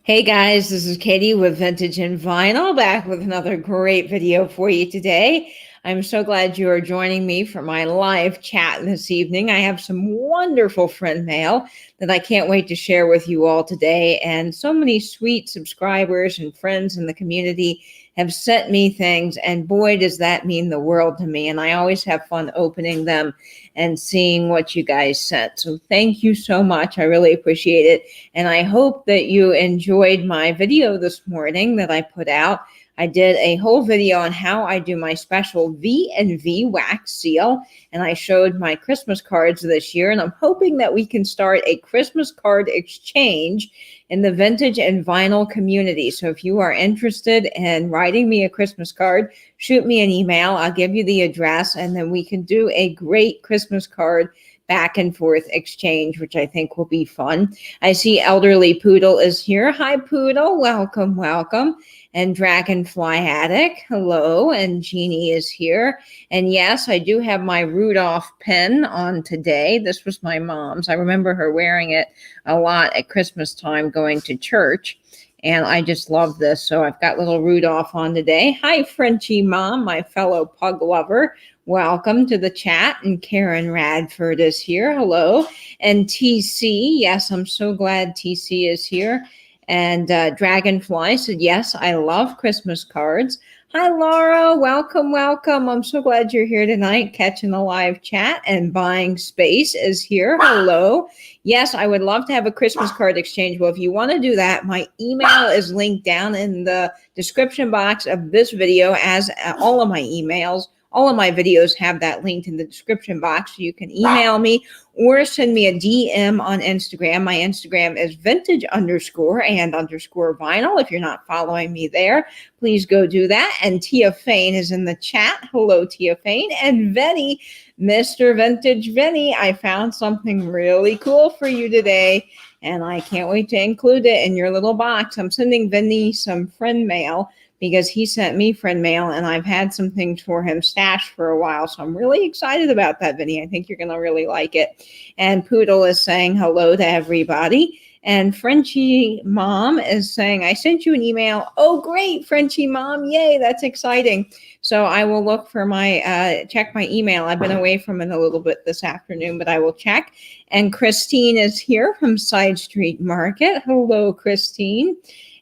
Hey guys, this is Katie with Vintage and Vinyl, back with another great video for you today. I'm so glad you are joining me for my live chat this evening. I have some wonderful friend mail that I can't wait to share with you all today. And so many sweet subscribers and friends in the community have sent me things, and boy, does that mean the world to me. And I always have fun opening them and seeing what you guys sent. So thank you so much. I really appreciate it. And I hope that you enjoyed my video this morning that I put out. I did a whole video on how I do my special V&V wax seal, and I showed my Christmas cards this year, and I'm hoping that we can start a Christmas card exchange in the vintage and vinyl community. So if you are interested in writing me a Christmas card, shoot me an email. I'll give you the address, and then we can do a great Christmas card back and forth exchange, which I think will be fun. I see Elderly Poodle is here. Hi, Poodle. Welcome, welcome. And Dragonfly Attic, hello. And Jeannie is here. And yes, I do have my Rudolph pin on today. This was my mom's. I remember her wearing it a lot at Christmas time going to church. And I just love this. So I've got little Rudolph on today. Hi, Frenchie Mom, my fellow pug lover. Welcome to the chat. And Karen Radford is here. Hello. And TC. Yes, I'm so glad TC is here. And Dragonfly said, yes, I love Christmas cards. Hi, Laura. Welcome, welcome. I'm so glad you're here tonight, catching the live chat. And Buying Space is here. Hello. Yes, I would love to have a Christmas card exchange. Well, if you want to do that, my email is linked down in the description box of this video, as all of my emails. All of my videos have that linked in the description box, so you can email me or send me a DM on Instagram. My Instagram is vintage_and_vinyl. If you're not following me there, please go do that. And Tia Fane is in the chat. Hello, Tia Fane. And Venny, Mr. Vintage Venny, I found something really cool for you today, and I can't wait to include it in your little box. I'm sending Venny some friend mail because he sent me friend mail, and I've had some things for him stashed for a while. So I'm really excited about that, Vinny. I think you're going to really like it. And Poodle is saying hello to everybody. And Frenchie Mom is saying, I sent you an email. Oh, great, Frenchie Mom. Yay, that's exciting. So I will look for my, check my email. I've been away from it a little bit this afternoon, but I will check. And Christine is here from Side Street Market. Hello, Christine.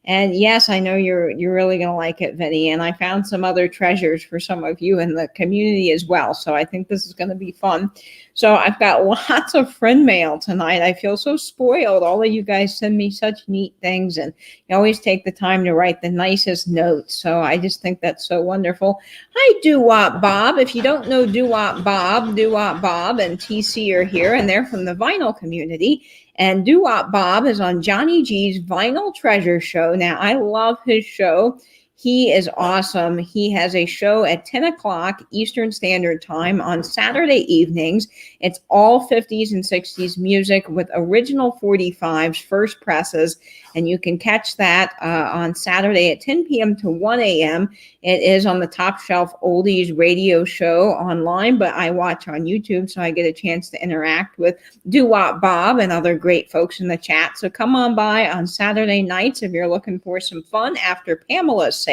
And yes, I know you're really going to like it, Vinny. And I found some other treasures for some of you in the community as well. So I think this is going to be fun. So I've got lots of friend mail tonight. I feel so spoiled. All of you guys send me such neat things, and you always take the time to write the nicest notes. So I just think that's so wonderful. Hi, Doo-Wop Bob. If you don't know Doo-Wop Bob and TC are here, and they're from the vinyl community. And Doo-Wop Bob is on Johnny G's Vinyl Treasure Show. Now, I love his show. He is awesome. He has a show at 10 o'clock Eastern Standard Time on Saturday evenings. It's all 50s and 60s music with original 45s, first presses, and you can catch that on Saturday at 10 p.m. to 1 a.m. It is on the Top Shelf Oldies radio show online, but I watch on YouTube, so I get a chance to interact with Doo-Wop Bob and other great folks in the chat. So come on by on Saturday nights if you're looking for some fun after Pamela's sale,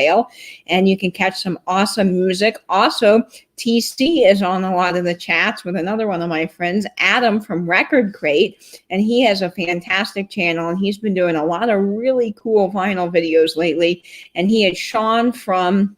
and you can catch some awesome music. Also, TC is on a lot of the chats with another one of my friends, Adam from Record Crate, and he has a fantastic channel, and he's been doing a lot of really cool vinyl videos lately. And he had Sean from,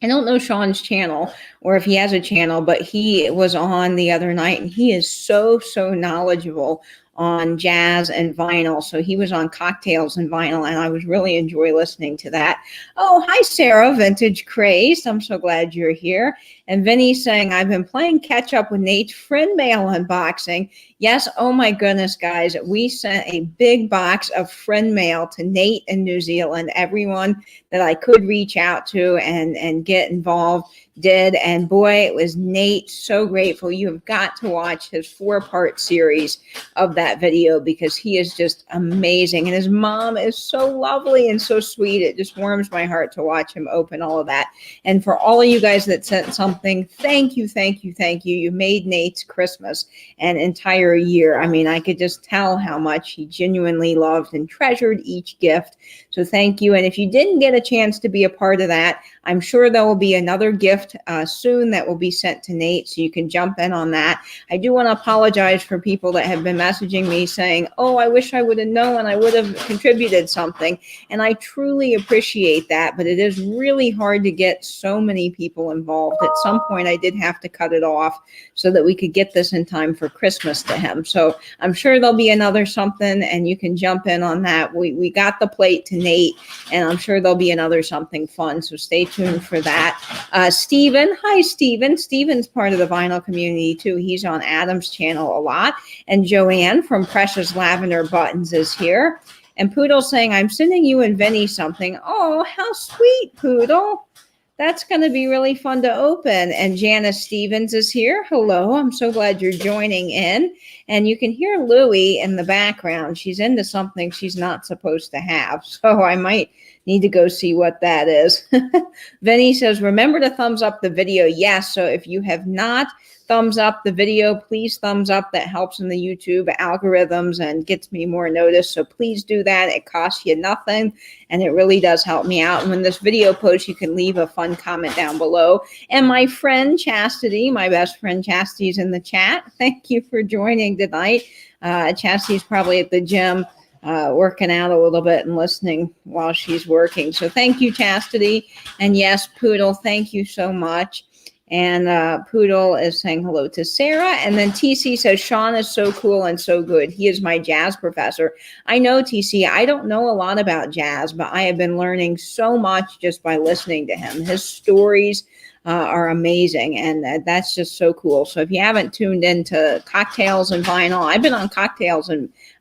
I don't know Sean's channel or if he has a channel, but he was on the other night, and he is so knowledgeable on jazz and vinyl. So he was on Cocktails and Vinyl, and I was really enjoy listening to that. Oh, hi, Sarah, Vintage Crazed. I'm so glad you're here. And Vinny's saying, I've been playing catch up with Nate's friend mail unboxing. Yes, oh my goodness, guys. We sent a big box of friend mail to Nate in New Zealand. Everyone that I could reach out to and get involved did. And boy, it was Nate so grateful. You have got to watch his 4-part series of that video because he is just amazing. And his mom is so lovely and so sweet. It just warms my heart to watch him open all of that. And for all of you guys that sent something, thank you, thank you, thank you. You made Nate's Christmas an entire year. I mean, I could just tell how much he genuinely loved and treasured each gift. So thank you. And if you didn't get a chance to be a part of that, I'm sure there will be another gift soon that will be sent to Nate, so you can jump in on that. I do want to apologize for people that have been messaging me saying, oh, I wish I would have known, I would have contributed something. And I truly appreciate that, but it is really hard to get so many people involved. At some point, I did have to cut it off so that we could get this in time for Christmas to him. So I'm sure there'll be another something, and you can jump in on that. We got the plate to Nate, and I'm sure there'll be another something fun. So stay tuned for that. Stephen, hi Stephen. Stephen's part of the vinyl community too. He's on Adam's channel a lot. And Joanne from Precious Lavender Buttons is here. And Poodle saying, I'm sending you and Vinny something. Oh, how sweet, Poodle. That's going to be really fun to open. And Janice Stevens is here. Hello. I'm so glad you're joining in. And you can hear Louie in the background. She's into something she's not supposed to have. So I might need to go see what that is. Vinny says, remember to thumbs up the video. Yes. So if you have not thumbs up the video, please thumbs up. That helps in the YouTube algorithms and gets me more notice. So please do that. It costs you nothing, and it really does help me out. And when this video posts, you can leave a fun comment down below. And my friend Chastity, my best friend Chastity, is in the chat. Thank you for joining tonight. Chastity's probably at the gym working out a little bit and listening while she's working. So thank you, Chastity. And yes, Poodle, thank you so much. And Poodle is saying hello to Sarah. And then TC says, Sean is so cool and so good. He is my jazz professor. I know, TC, I don't know a lot about jazz, but I have been learning so much just by listening to him. His stories are amazing, and that's just so cool. So if you haven't tuned into Cocktails and Vinyl, I've been on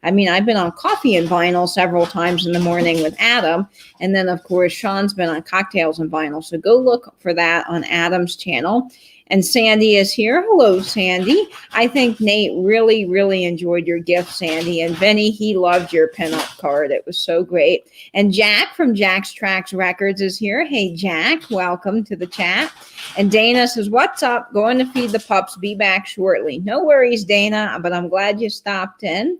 I've been on Coffee and Vinyl several times in the morning with Adam, and then of course Sean's been on Cocktails and Vinyl. So go look for that on Adam's channel. And Sandy is here. Hello, Sandy. I think Nate really, really enjoyed your gift, Sandy. And Vinny, he loved your pinup card. It was so great. And Jack from Jack's Tracks Records is here. Hey, Jack, welcome to the chat. And Dana says, what's up? Going to feed the pups. Be back shortly. No worries, Dana, but I'm glad you stopped in.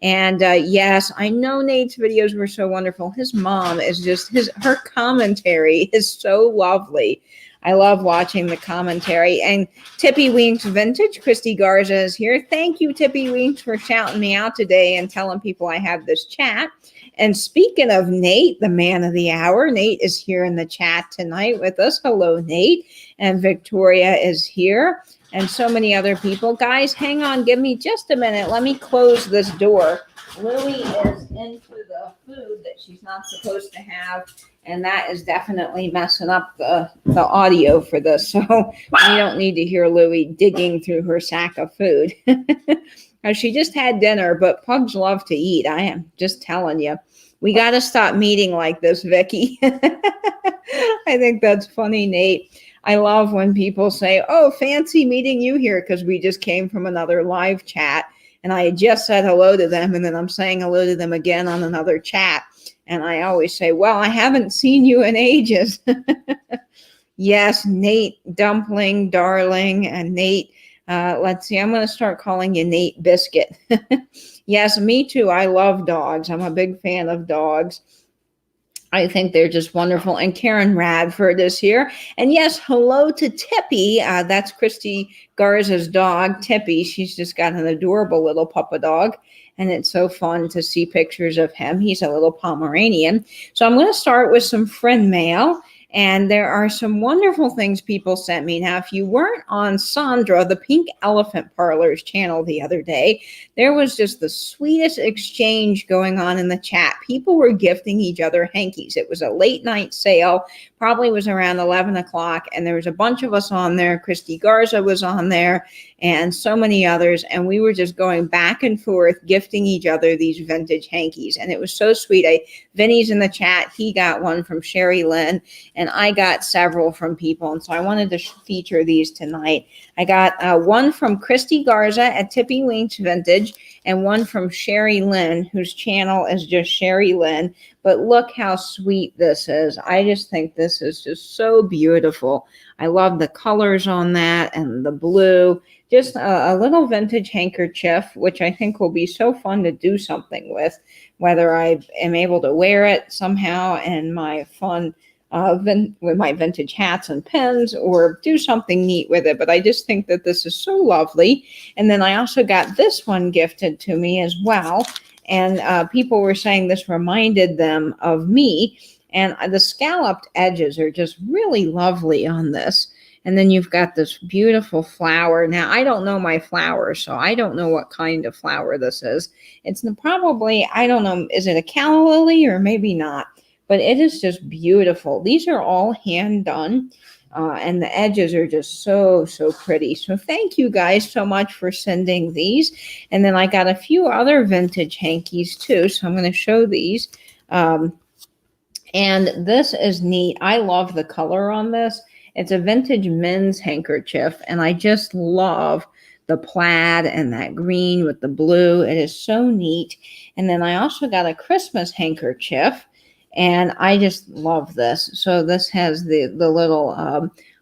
And yes, I know Nate's videos were so wonderful. His mom is just, her commentary is so lovely. I love watching the commentary. And Tippy Winks Vintage, Christy Garza is here. Thank you, Tippy Winks, for shouting me out today and telling people I have this chat. And speaking of Nate, the man of the hour, Nate is here in the chat tonight with us. Hello, Nate. And Victoria is here. And so many other people. Guys, hang on. Give me just a minute. Let me close this door. Lily is into the food that she's not supposed to have, and that is definitely messing up the audio for this. So we don't need to hear Louie digging through her sack of food. She just had dinner, but pugs love to eat. I am just telling you. We got to stop meeting like this, Vicky. I think that's funny, Nate. I love when people say, oh, fancy meeting you here, because we just came from another live chat. And I had just said hello to them, and then I'm saying hello to them again on another chat. And I always say, well, I haven't seen you in ages. Yes, Nate Dumpling, darling, and Nate. Let's see, I'm going to start calling you Nate Biscuit. Yes, me too. I love dogs. I'm a big fan of dogs. I think they're just wonderful. And Karen Radford is here. And yes, hello to Tippy. That's Christy Garza's dog, Tippy. She's just got an adorable little puppy dog. And it's so fun to see pictures of him. He's a little Pomeranian. So I'm going to start with some friend mail. And there are some wonderful things people sent me. Now, if you weren't on Sandra, the Pink Elephant Parlor's channel the other day, there was just the sweetest exchange going on in the chat. People were gifting each other hankies. It was a late night sale, probably was around 11 o'clock, and there was a bunch of us on there. Christy Garza was on there, and so many others, and we were just going back and forth gifting each other these vintage hankies, and it was so sweet. Vinny's in the chat. He got one from Sherry Lynn, and I got several from people, and so I wanted to feature these tonight. I got one from Christy Garza at Tippy Winks Vintage, and one from Sherry Lynn, whose channel is just Sherry Lynn. But look how sweet this is. I just think this is just so beautiful. I love the colors on that and the blue. Just a little vintage handkerchief, which I think will be so fun to do something with, whether I am able to wear it somehow in my fun with my vintage hats and pens, or do something neat with it. But I just think that this is so lovely. And then I also got this one gifted to me as well. And people were saying this reminded them of me. And the scalloped edges are just really lovely on this. And then you've got this beautiful flower. Now, I don't know my flower, so I don't know what kind of flower this is. It's probably, I don't know, is it a calla lily or maybe not? But it is just beautiful. These are all hand done. And the edges are just so, so pretty. So thank you guys so much for sending these. And then I got a few other vintage hankies too. So I'm going to show these. And this is neat. I love the color on this. It's a vintage men's handkerchief. And I just love the plaid and that green with the blue. It is so neat. And then I also got a Christmas handkerchief. And I just love this. So this has the little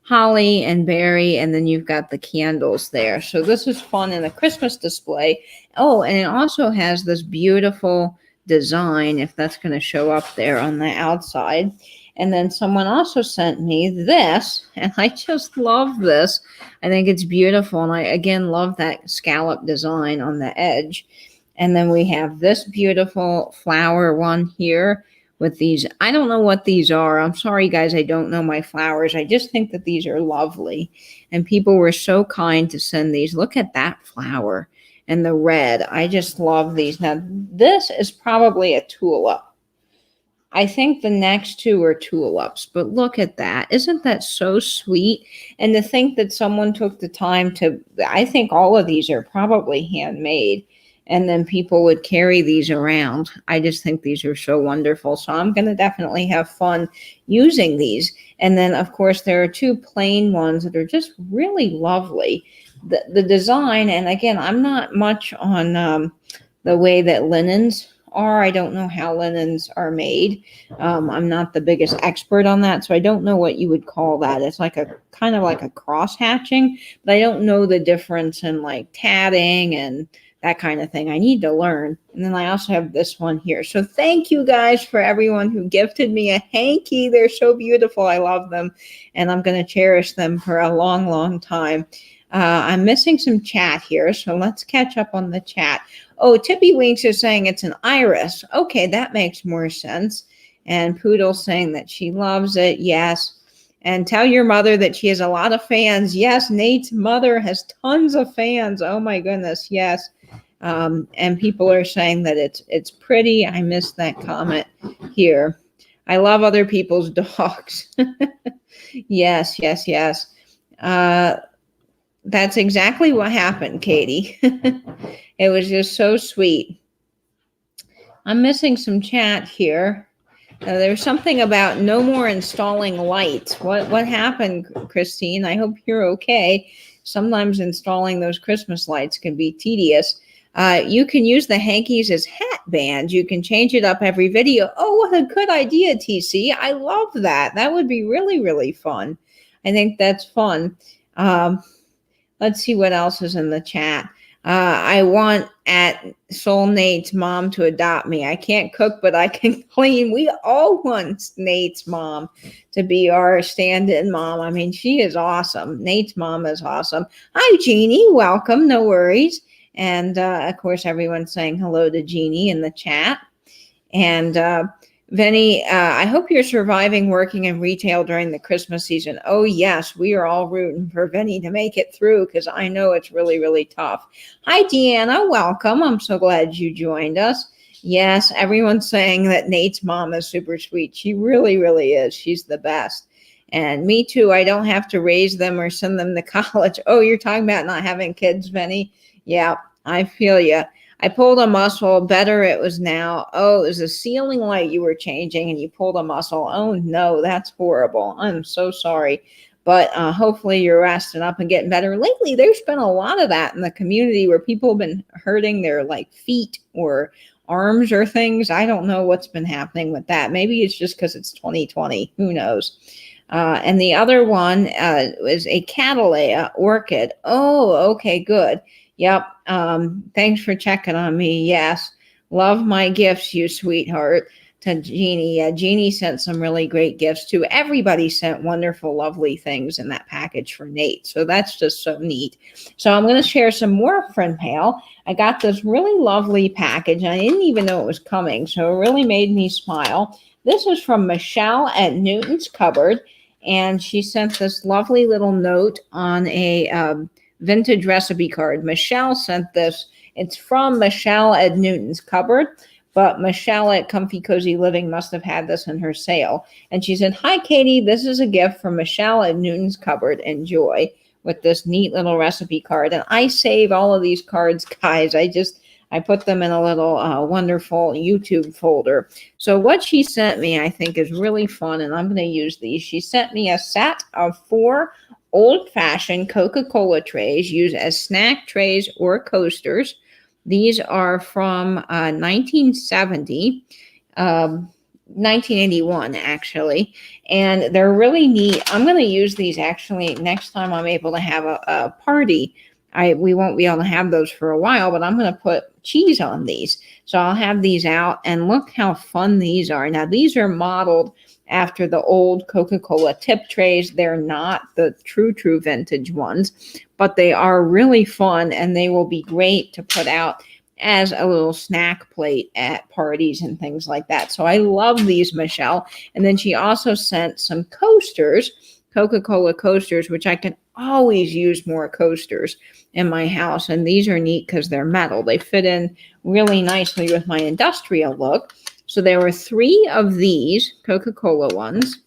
holly and berry, and then you've got the candles there. So this is fun in a Christmas display. Oh, and it also has this beautiful design, if that's going to show up there on the outside. And then someone also sent me this, and I just love this. I think it's beautiful, and I, again, love that scallop design on the edge. And then we have this beautiful flower one here with these. I don't know what these are. I'm sorry, guys. I don't know my flowers. I just think that these are lovely. And people were so kind to send these. Look at that flower and the red. I just love these. Now, this is probably a tulip. I think the next two are tulips, but look at that. Isn't that so sweet? And to think that someone took the time to, I think all of these are probably handmade. And then people would carry these around. I just think these are so wonderful. So I'm going to definitely have fun using these. And then, of course, there are two plain ones that are just really lovely. The design, and again, I'm not much on the way that linens are. I don't know how linens are made. I'm not the biggest expert on that, so I don't know what you would call that. It's like a kind of like a cross hatching, but I don't know the difference in like tatting and that kind of thing. I need to learn. And then I also have this one here. So thank you guys for everyone who gifted me a hanky. They're so beautiful. I love them. And I'm going to cherish them for a long, long time. I'm missing some chat here, so let's catch up on the chat. Oh, Tippy Winks is saying it's an iris. Okay, that makes more sense. And Poodle's saying that she loves it. Yes. And tell your mother that she has a lot of fans. Yes, Nate's mother has tons of fans. Oh my goodness, yes. And people are saying that it's pretty. I missed that comment here. I love other people's dogs. Yes, yes, yes. That's exactly what happened, Katie. It was just so sweet. I'm missing some chat here. There's something about no more installing lights. What happened, Christine? I hope you're okay. Sometimes installing those Christmas lights can be tedious. You can use the hankies as hat bands. You can change it up every video. Oh, what a good idea, TC. I love that. That would be really, really fun. I think that's fun. Let's see what else is in the chat. I want at Soul Nate's mom to adopt me. I can't cook, but I can clean. We all want Nate's mom to be our stand-in mom. I mean, she is awesome. Nate's mom is awesome. Hi, Jeannie. Welcome. No worries. And, of course, everyone's saying hello to Jeannie in the chat. And Vinny, I hope you're surviving working in retail during the Christmas season. Oh, yes, we are all rooting for Vinny to make it through because I know it's really, really tough. Hi, Deanna. Welcome. I'm so glad you joined us. Yes, everyone's saying that Nate's mom is super sweet. She really, really is. She's the best. And me too. I don't have to raise them or send them to college. Oh, you're talking about not having kids, Vinny? Yeah, I feel you. I pulled a muscle. Better it was now. Oh, it was a ceiling light you were changing and you pulled a muscle. Oh, no, that's horrible. I'm so sorry. But hopefully you're resting up and getting better. Lately, there's been a lot of that in the community where people have been hurting their like feet or arms or things. I don't know what's been happening with that. Maybe it's just because it's 2020. Who knows? And the other one was a Cattleya orchid. Oh, okay, good. Yep. Thanks for checking on me. Yes. Love my gifts, you sweetheart. To Jeannie. Yeah, Jeannie sent some really great gifts too. Everybody sent wonderful, lovely things in that package for Nate. So that's just so neat. So I'm going to share some more friend mail. I got this really lovely package. I didn't even know it was coming. So it really made me smile. This is from Michelle at Newton's Cupboard. And she sent this lovely little note on a vintage recipe card. Michelle sent this. It's from Michelle at Newton's Cupboard. But Michelle at Comfy Cozy Living must have had this in her sale. And she said, "Hi, Katie. This is a gift from Michelle at Newton's Cupboard. Enjoy," with this neat little recipe card. And I save all of these cards, guys. I put them in a little wonderful YouTube folder. So what she sent me, I think, is really fun. And I'm going to use these. She sent me a set of 4 old-fashioned Coca-Cola trays used as snack trays or coasters. These are from 1970, 1981, actually, and they're really neat. I'm going to use these actually next time I'm able to have a party. We won't be able to have those for a while, but I'm going to put cheese on these. So I'll have these out, and look how fun these are. Now, these are modeled after the old Coca-Cola tip trays. They're not the true vintage ones, but they are really fun, and they will be great to put out as a little snack plate at parties and things like that. So I love these, Michelle. And then she also sent some coasters, Coca-Cola coasters, which I can always use more coasters in my house. And these are neat because they're metal. They fit in really nicely with my industrial look. So there were 3 of these Coca-Cola ones.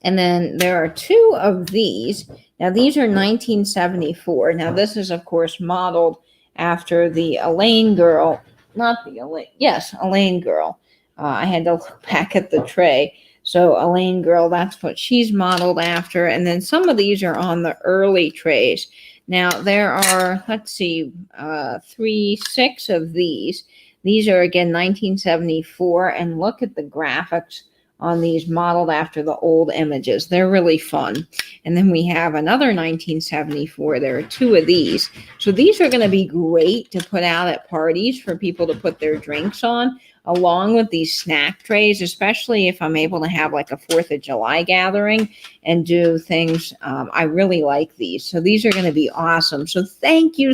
And then there are 2 of these. Now, these are 1974. Now, this is, of course, modeled after the Elaine girl. Not the Elaine. Yes, Elaine girl. I had to look back at the tray. So Elaine girl, that's what she's modeled after. And then some of these are on the early trays. Now, there are, let's see, 6 of these. These are, again, 1974. And look at the graphics on these modeled after the old images. They're really fun. And then we have another 1974. There are 2 of these. So these are going to be great to put out at parties for people to put their drinks on, along with these snack trays, especially if I'm able to have like a 4th of July gathering and do things. I really like these. So these are going to be awesome. So thank you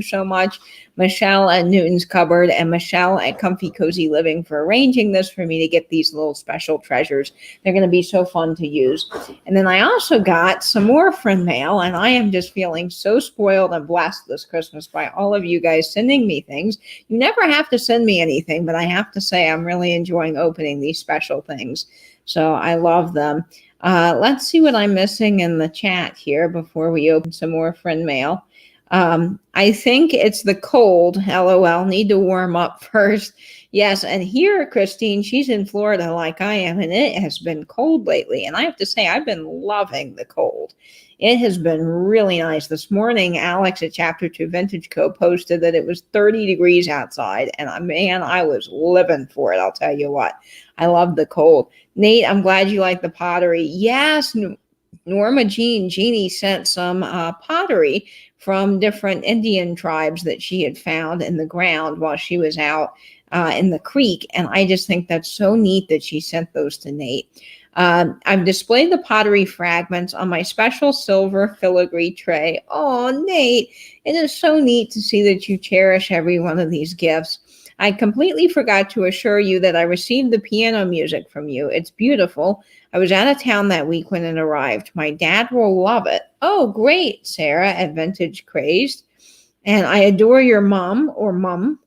so much, Michelle at Newton's Cupboard and Michelle at Comfy Cozy Living, for arranging this for me to get these little special treasures. They're going to be so fun to use. And then I also got some more friend mail, and I am just feeling so spoiled and blessed this Christmas by all of you guys sending me things. You never have to send me anything, but I have to say I'm really enjoying opening these special things. So I love them. Let's see what I'm missing in the chat here before we open some more friend mail. I think it's the cold. LOL. Need to warm up first. Yes, and here, Christine, she's in Florida like I am, and it has been cold lately. And I have to say, I've been loving the cold. It has been really nice. This morning, Alex at Chapter 2 Vintage Co. posted that it was 30 degrees outside. And man, I was living for it, I'll tell you what. I love the cold. Nate, I'm glad you like the pottery. Yes, Norma Jeannie sent some pottery from different Indian tribes that she had found in the ground while she was out in the creek. And I just think that's so neat that she sent those to Nate. I've displayed the pottery fragments on my special silver filigree tray. Oh, Nate, it is so neat to see that you cherish every one of these gifts. I completely forgot to assure you that I received the piano music from you. It's beautiful. I was out of town that week when it arrived. My dad will love it. Oh, great, Sarah at Vintage Crazed. And I adore your mom,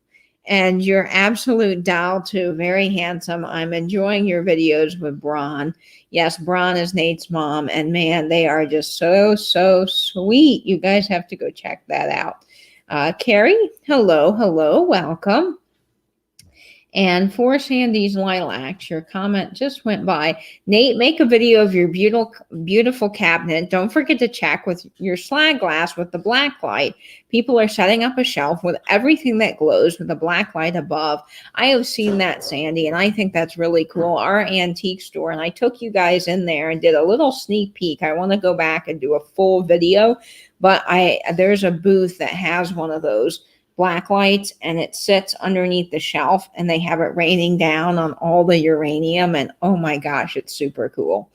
and your absolute doll too. Very handsome. I'm enjoying your videos with Bron. Yes, Bron is Nate's mom. And man, they are just so sweet. You guys have to go check that out. Carrie, hello, welcome. And for Sandy's lilacs, your comment just went by. Nate, make a video of your beautiful cabinet. Don't forget to check with your slag glass with the black light. People are setting up a shelf with everything that glows with the black light above. I have seen that, Sandy, and I think that's really cool. Our antique store, and I took you guys in there and did a little sneak peek. I want to go back and do a full video, but there's a booth that has one of those black lights, and it sits underneath the shelf, and they have it raining down on all the uranium, and oh my gosh, it's super cool.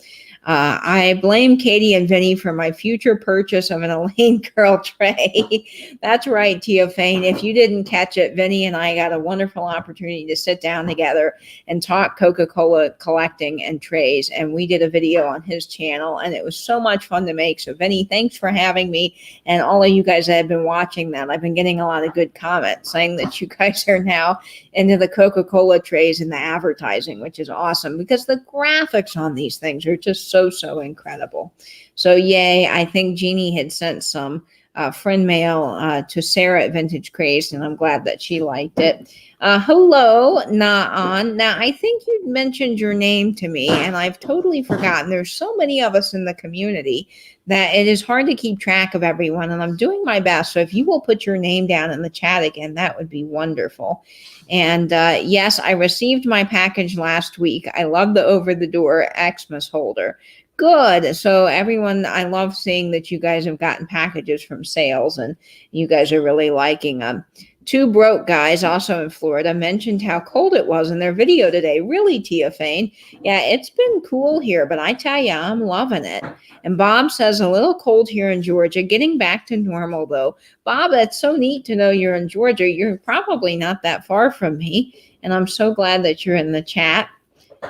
I blame Katie and Vinny for my future purchase of an Elaine curl tray. That's right, Tia Fane. If you didn't catch it, Vinny and I got a wonderful opportunity to sit down together and talk Coca-Cola collecting and trays. And we did a video on his channel, and it was so much fun to make. So Vinny, thanks for having me. And all of you guys that have been watching that, I've been getting a lot of good comments saying that you guys are now into the Coca-Cola trays and the advertising, which is awesome because the graphics on these things are just so incredible. So yay. I think Jeannie had sent some friend mail to Sarah at Vintage Craze, and I'm glad that she liked it. Hello, Naan. Now, I think you mentioned your name to me, and I've totally forgotten. There's so many of us in the community that it is hard to keep track of everyone, and I'm doing my best. So if you will put your name down in the chat again, that would be wonderful. And yes, I received my package last week. I love the over-the-door Xmas holder. Good. So everyone, I love seeing that you guys have gotten packages from sales, and you guys are really liking them. Two broke guys, also in Florida, mentioned how cold it was in their video today. Really, Tia Fane? Yeah, it's been cool here, but I tell you, I'm loving it. And Bob says a little cold here in Georgia, getting back to normal, though. Bob, it's so neat to know you're in Georgia. You're probably not that far from me, and I'm so glad that you're in the chat.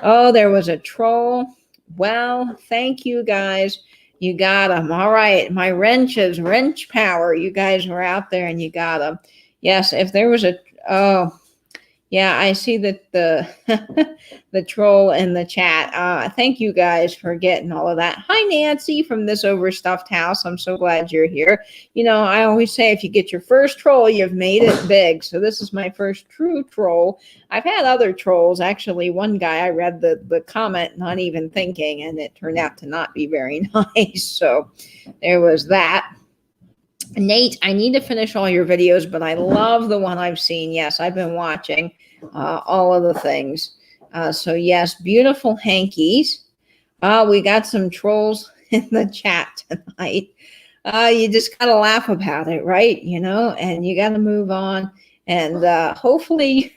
Oh, there was a troll. Well, thank you, guys. You got them. All right, my wrenches, wrench power. You guys were out there, and you got them. Yes, if there was oh, yeah, I see that the the troll in the chat. Thank you guys for getting all of that. Hi, Nancy from This Overstuffed House. I'm so glad you're here. You know, I always say if you get your first troll, you've made it big. So this is my first true troll. I've had other trolls. Actually, one guy, I read the comment not even thinking, and it turned out to not be very nice. So there was that. Nate, I need to finish all your videos, but I love the one I've seen. Yes, I've been watching all of the things. So yes, beautiful hankies. We got some trolls in the chat tonight. You just got to laugh about it, right? You know, and you got to move on. And hopefully,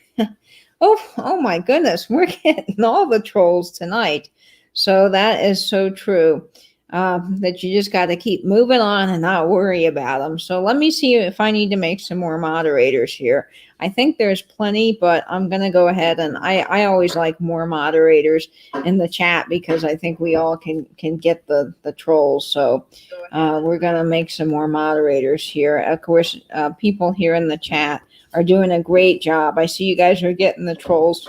oh my goodness, we're getting all the trolls tonight. So that is so true. That you just got to keep moving on and not worry about them. So let me see if I need to make some more moderators here. I think there's plenty, but I'm going to go ahead, and I always like more moderators in the chat because I think we all can get the trolls. So we're going to make some more moderators here. Of course, people here in the chat are doing a great job. I see you guys are getting the trolls.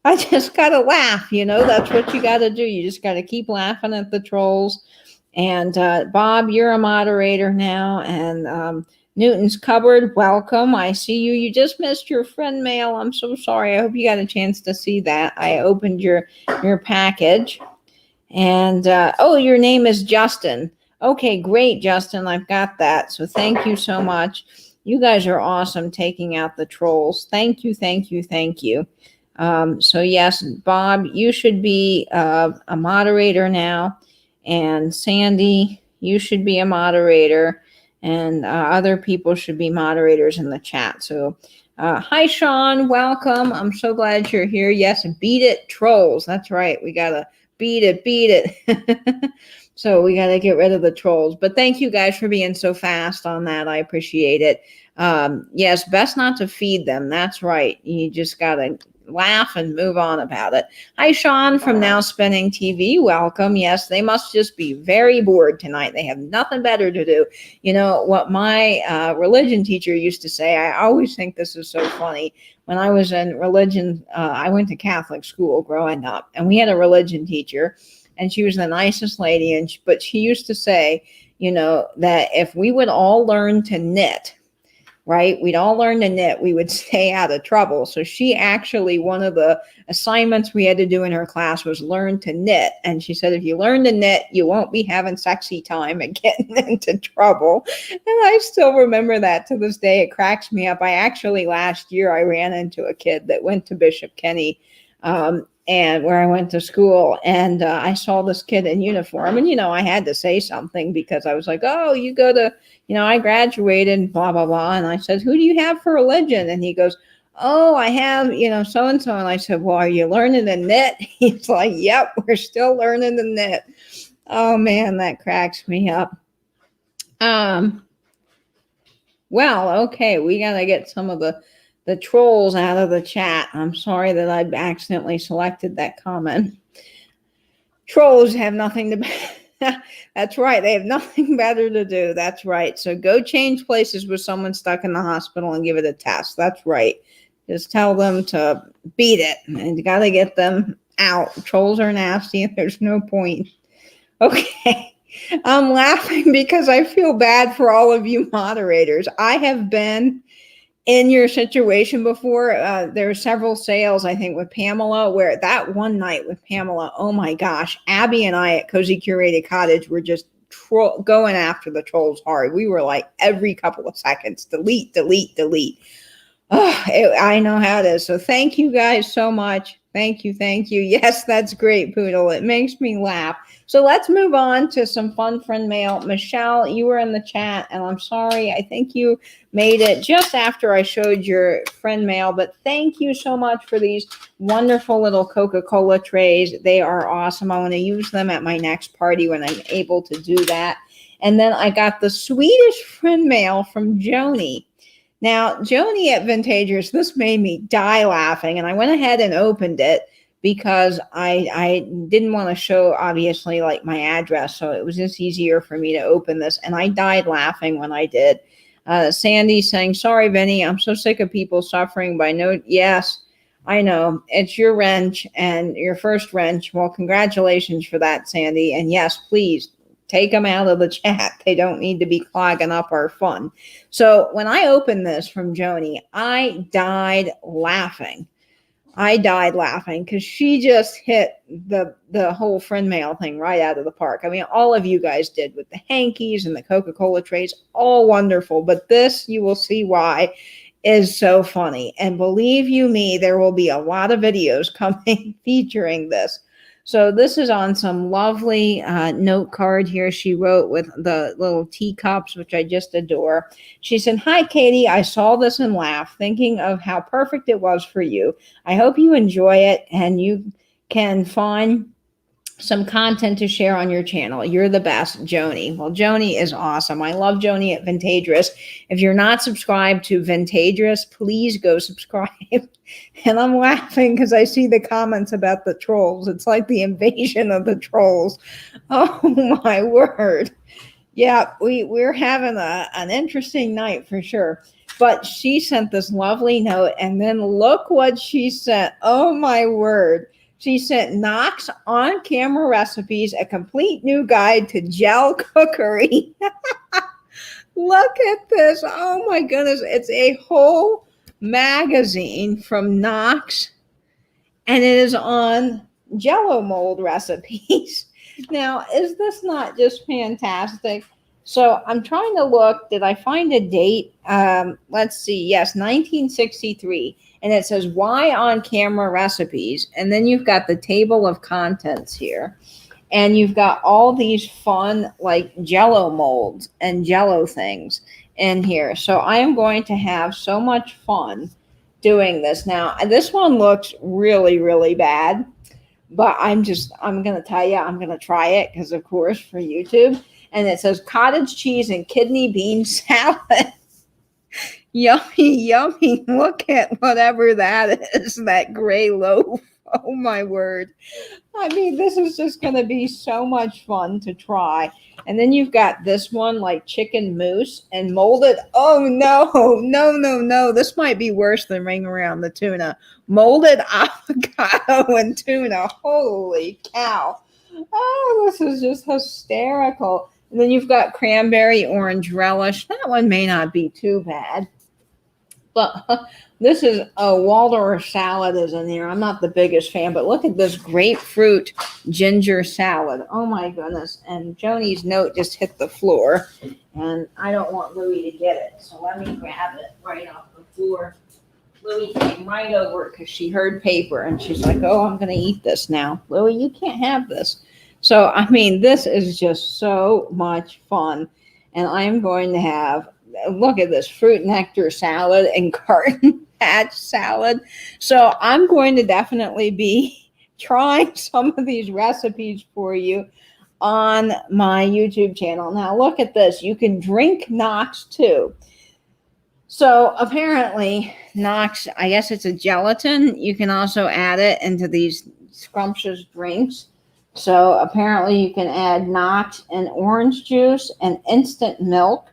I just got to laugh, you know, that's what you got to do. You just got to keep laughing at the trolls. And Bob, you're a moderator now. And Newton's Cupboard, welcome. I see you. You just missed your friend mail. I'm so sorry. I hope you got a chance to see that. I opened your package. And, oh, your name is Justin. Okay, great, Justin. I've got that. So thank you so much. You guys are awesome taking out the trolls. Thank you, thank you, thank you. So yes, Bob, you should be a moderator now, and Sandy, you should be a moderator, and other people should be moderators in the chat. So hi, Sean, welcome. I'm so glad you're here. Yes, beat it, trolls. That's right. We got to beat it. So we got to get rid of the trolls. But thank you guys for being so fast on that. I appreciate it. Yes, best not to feed them. That's right. You just got to laugh and move on about it. Hi, Sean from Now Spinning TV. Welcome. Yes, they must just be very bored tonight. They have nothing better to do. You know, what my religion teacher used to say, I always think this is so funny. When I was in religion, I went to Catholic school growing up, and we had a religion teacher, and she was the nicest lady. But she used to say, you know, that if we would all learn to knit, right? We'd all learn to knit. We would stay out of trouble. So she actually, one of the assignments we had to do in her class was learn to knit. And she said, if you learn to knit, you won't be having sexy time and getting into trouble. And I still remember that to this day. It cracks me up. I actually, last year, I ran into a kid that went to Bishop Kenny, and where I went to school, and I saw this kid in uniform, and, I had to say something because I was like, oh, you go to, I graduated, blah, blah, blah. And I said, who do you have for religion? And he goes, oh, I have, so-and-so. And I said, well, are you learning to knit? He's like, yep, we're still learning to knit. Oh man, that cracks me up. Well, okay, we got to get some of the trolls out of the chat. I'm sorry that I accidentally selected that comment. Trolls have nothing to that's right. They have nothing better to do. That's right. So go change places with someone stuck in the hospital and give it a test. That's right. Just tell them to beat it, and you got to get them out. Trolls are nasty and there's no point. Okay. I'm laughing because I feel bad for all of you moderators. I have been in your situation before. There are several sales, I think, with Pamela, where that one night with Pamela, oh my gosh, Abby and I at Cozy Curated Cottage were just going after the trolls hard. We were like every couple of seconds, delete, delete, delete. Oh, I know how it is. So thank you guys so much. Thank you. Thank you. Yes, that's great, Poodle. It makes me laugh. So let's move on to some fun friend mail. Michelle, you were in the chat, and I'm sorry. I think you made it just after I showed your friend mail, but thank you so much for these wonderful little Coca-Cola trays. They are awesome. I want to use them at my next party when I'm able to do that. And then I got the sweetest friend mail from Joni. Now, Joni at Vintagerous, this made me die laughing, and I went ahead and opened it because I didn't want to show, obviously, like my address, so it was just easier for me to open this, and I died laughing when I did. Sandy saying, sorry, Vinny, I'm so sick of people suffering by no. Yes, I know. It's your wrench and your first wrench. Well, congratulations for that, Sandy, and yes, please. Take them out of the chat. They don't need to be clogging up our fun. So when I opened this from Joni, I died laughing. Because she just hit the whole friend mail thing right out of the park. I mean, all of you guys did with the hankies and the Coca-Cola trays, all wonderful. But this, you will see why, is so funny. And believe you me, there will be a lot of videos coming featuring this. So this is on some lovely note card here she wrote with the little teacups, which I just adore. She said, hi, Katie. I saw this and laughed, thinking of how perfect it was for you. I hope you enjoy it and you can find some content to share on your channel. You're the best, Joni. Well, Joni is awesome. I love Joni at Vintagerous. If you're not subscribed to Vintagerous, please go subscribe. And I'm laughing because I see the comments about the trolls. It's like the invasion of the trolls. Oh my word. Yeah, we're having an interesting night for sure. But she sent this lovely note, and then look what she sent. Oh my word. She sent Knox on-camera recipes, a complete new guide to gel cookery. Look at this. Oh my goodness. It's a whole magazine from Knox, and it is on Jello mold recipes. Now, is this not just fantastic? So I'm trying to look. Did I find a date? Let's see. Yes, 1963. And it says why on camera recipes. And then you've got the table of contents here. And you've got all these fun like Jello molds and Jello things in here. So I am going to have so much fun doing this. Now, this one looks really, really bad. But I'm going to tell you, I'm going to try it because, of course, for YouTube. And it says cottage cheese and kidney bean salad. Yummy, yummy. Look at whatever that is, that gray loaf. Oh, my word. I mean, this is just going to be so much fun to try. And then you've got this one, like chicken mousse and molded. Oh, no. This might be worse than Ring Around the Tuna. Molded avocado and tuna. Holy cow. Oh, this is just hysterical. And then you've got cranberry orange relish. That one may not be too bad. But this is a Waldorf salad is in here. I'm not the biggest fan, but look at this grapefruit ginger salad. Oh my goodness. And Joni's note just hit the floor, and I don't want Louie to get it. So let me grab it right off the floor. Louie came right over because she heard paper, and she's like, oh, I'm going to eat this now. Louie, you can't have this. So, I mean, this is just so much fun. And I'm going to have, look at this, fruit nectar salad and garden patch salad. So I'm going to definitely be trying some of these recipes for you on my YouTube channel. Now, look at this. You can drink Knox too. So apparently Knox, I guess it's a gelatin. You can also add it into these scrumptious drinks. So apparently you can add Knox and orange juice and instant milk,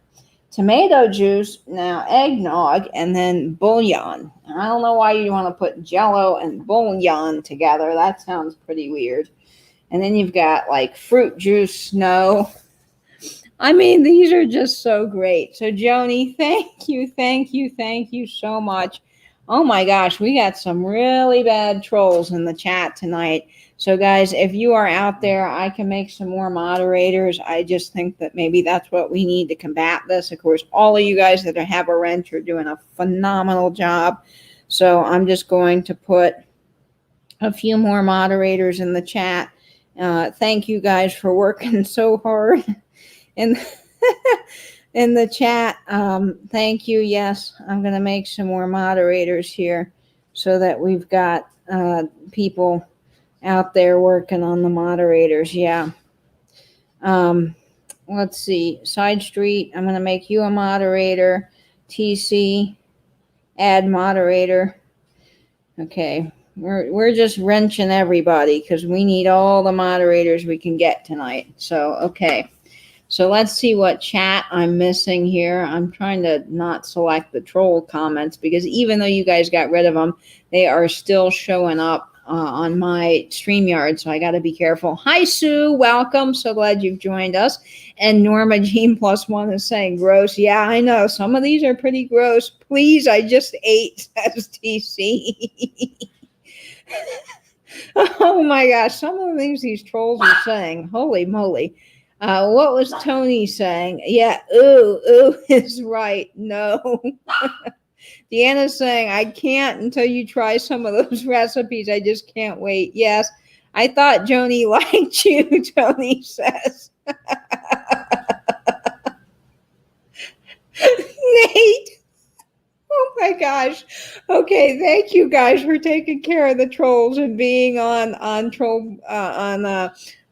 tomato juice, now eggnog, and then bouillon. I don't know why you want to put Jello and bouillon together. That sounds pretty weird. And then you've got like fruit juice, snow. I mean, these are just so great. So Joni, thank you so much. Oh my gosh, we got some really bad trolls in the chat tonight. So guys, if you are out there, I can make some more moderators. I just think that maybe that's what we need to combat this. Of course, all of you guys that have a wrench are doing a phenomenal job. So I'm just going to put a few more moderators in the chat. Thank you guys for working so hard in the chat. Thank you. Yes, I'm going to make some more moderators here so that we've got people out there working on the moderators. Yeah. Let's see. Side Street, I'm going to make you a moderator. TC, add moderator. Okay. We're just wrenching everybody because we need all the moderators we can get tonight. So, okay. So let's see what chat I'm missing here. I'm trying to not select the troll comments because even though you guys got rid of them, they are still showing up on my StreamYard, so I got to be careful. Hi, Sue. Welcome. So glad you've joined us. And Norma Jean +1 is saying gross. Yeah, I know. Some of these are pretty gross. Please, I just ate, says TC. Oh, my gosh. Some of the things these trolls are saying. Holy moly. What was Tony saying? Yeah, ooh is right. No. Deanna's saying, I can't until you try some of those recipes. I just can't wait. Yes, I thought Joni liked you, Tony says. Nate. Oh my gosh. Okay, thank you guys for taking care of the trolls and being on troll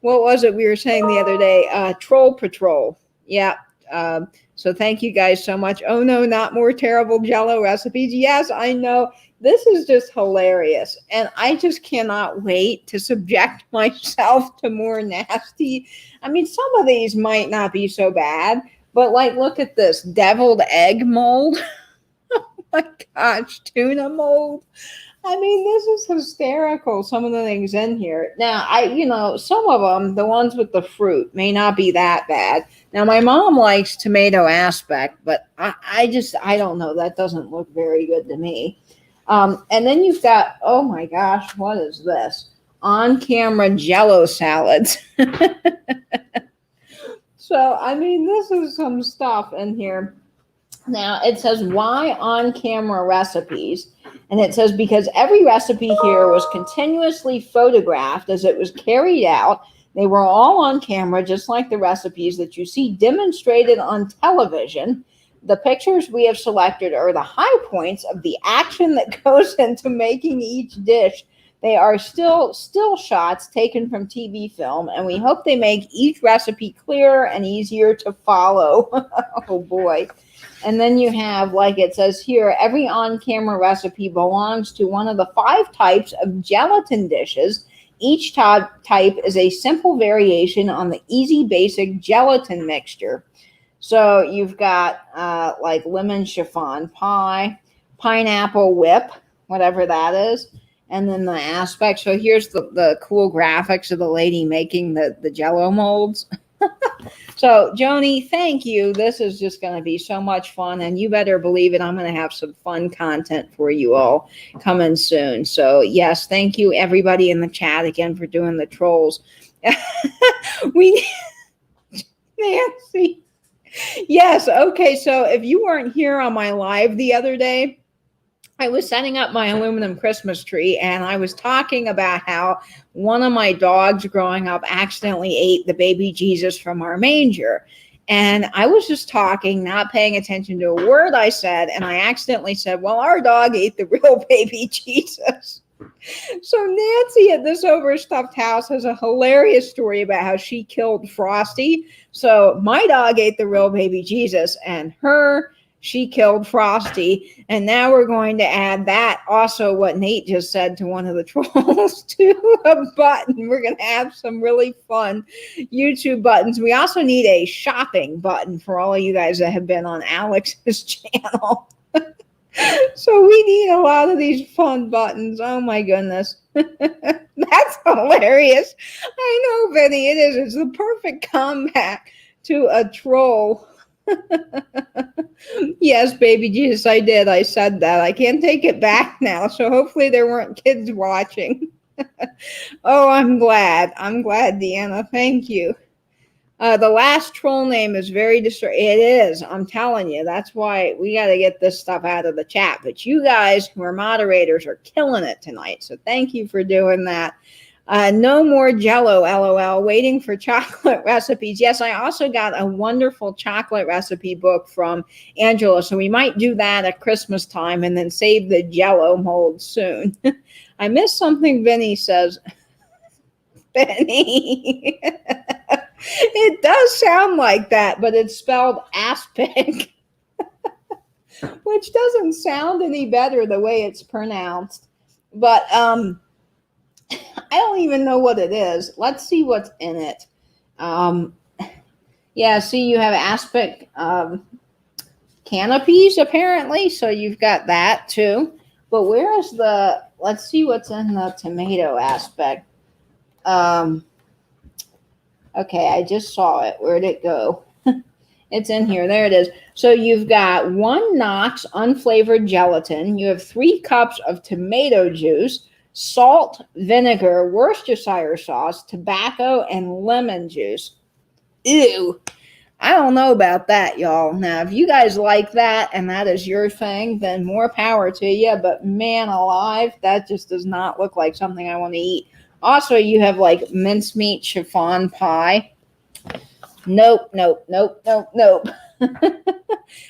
what was it we were saying the other day? Troll Patrol. Yeah. So thank you guys so much. Oh no, not more terrible Jello recipes. Yes, I know. This is just hilarious. And I just cannot wait to subject myself to more nasty. I mean, some of these might not be so bad, but like, look at this deviled egg mold. Oh my gosh, tuna mold. I mean, this is hysterical, some of the things in here. Now, some of them, the ones with the fruit, may not be that bad. Now, my mom likes tomato aspect, but I don't know. That doesn't look very good to me. And then you've got, oh my gosh, what is this? On-camera Jello salads. So, I mean, this is some stuff in here. Now, it says, why on-camera recipes? And it says, because every recipe here was continuously photographed as it was carried out. They were all on camera, just like the recipes that you see demonstrated on television. The pictures we have selected are the high points of the action that goes into making each dish. They are still shots taken from TV film, and we hope they make each recipe clearer and easier to follow. Oh, boy. And then you have, like it says here, every on-camera recipe belongs to one of the 5 types of gelatin dishes. Each type is a simple variation on the easy basic gelatin mixture. So you've got like lemon chiffon pie, pineapple whip, whatever that is, and then the aspect. So here's the cool graphics of the lady making the Jello molds. So, Joni, thank you. This is just going to be so much fun. And you better believe it, I'm going to have some fun content for you all coming soon. So, yes, thank you, everybody in the chat again for doing the trolls. We, Nancy. Yes. Okay. So, if you weren't here on my live the other day, I was setting up my aluminum Christmas tree and I was talking about how one of my dogs growing up accidentally ate the baby Jesus from our manger. And I was just talking, not paying attention to a word I said. And I accidentally said, well, our dog ate the real baby Jesus. So Nancy at this overstuffed house has a hilarious story about how she killed Frosty. So my dog ate the real baby Jesus and she killed Frosty. And now we're going to add that, also what Nate just said to one of the trolls, to a button. We're going to have some really fun YouTube buttons. We also need a shopping button for all of you guys that have been on Alex's channel. So we need a lot of these fun buttons. Oh my goodness. That's hilarious. I know, Vinny, it is. It's the perfect comeback to a troll. Yes, baby Jesus, I did. I said that. I can't take it back now. So hopefully there weren't kids watching. Oh, I'm glad. I'm glad, Deanna. Thank you. The last troll name is very disturbing. It is. I'm telling you. That's why we got to get this stuff out of the chat. But you guys who are moderators are killing it tonight. So thank you for doing that. No more Jell-O, LOL. Waiting for chocolate recipes. Yes, I also got a wonderful chocolate recipe book from Angela. So we might do that at Christmas time and then save the Jell-O mold soon. I missed something Vinny says. Vinny. It does sound like that, but it's spelled aspic, which doesn't sound any better the way it's pronounced. But I don't even know what it is. Let's see what's in it. Yeah, see, you have aspic canopies, apparently. So you've got that, too. But where is let's see what's in the tomato aspect. Okay, I just saw it. Where'd it go? It's in here. There it is. So you've got 1 Knox unflavored gelatin. You have 3 cups of tomato juice, salt, vinegar, Worcestershire sauce, tobacco, and lemon juice. Ew. I don't know about that, y'all. Now, if you guys like that and that is your thing, then more power to you. But man alive, that just does not look like something I want to eat. Also, you have like mincemeat chiffon pie. Nope.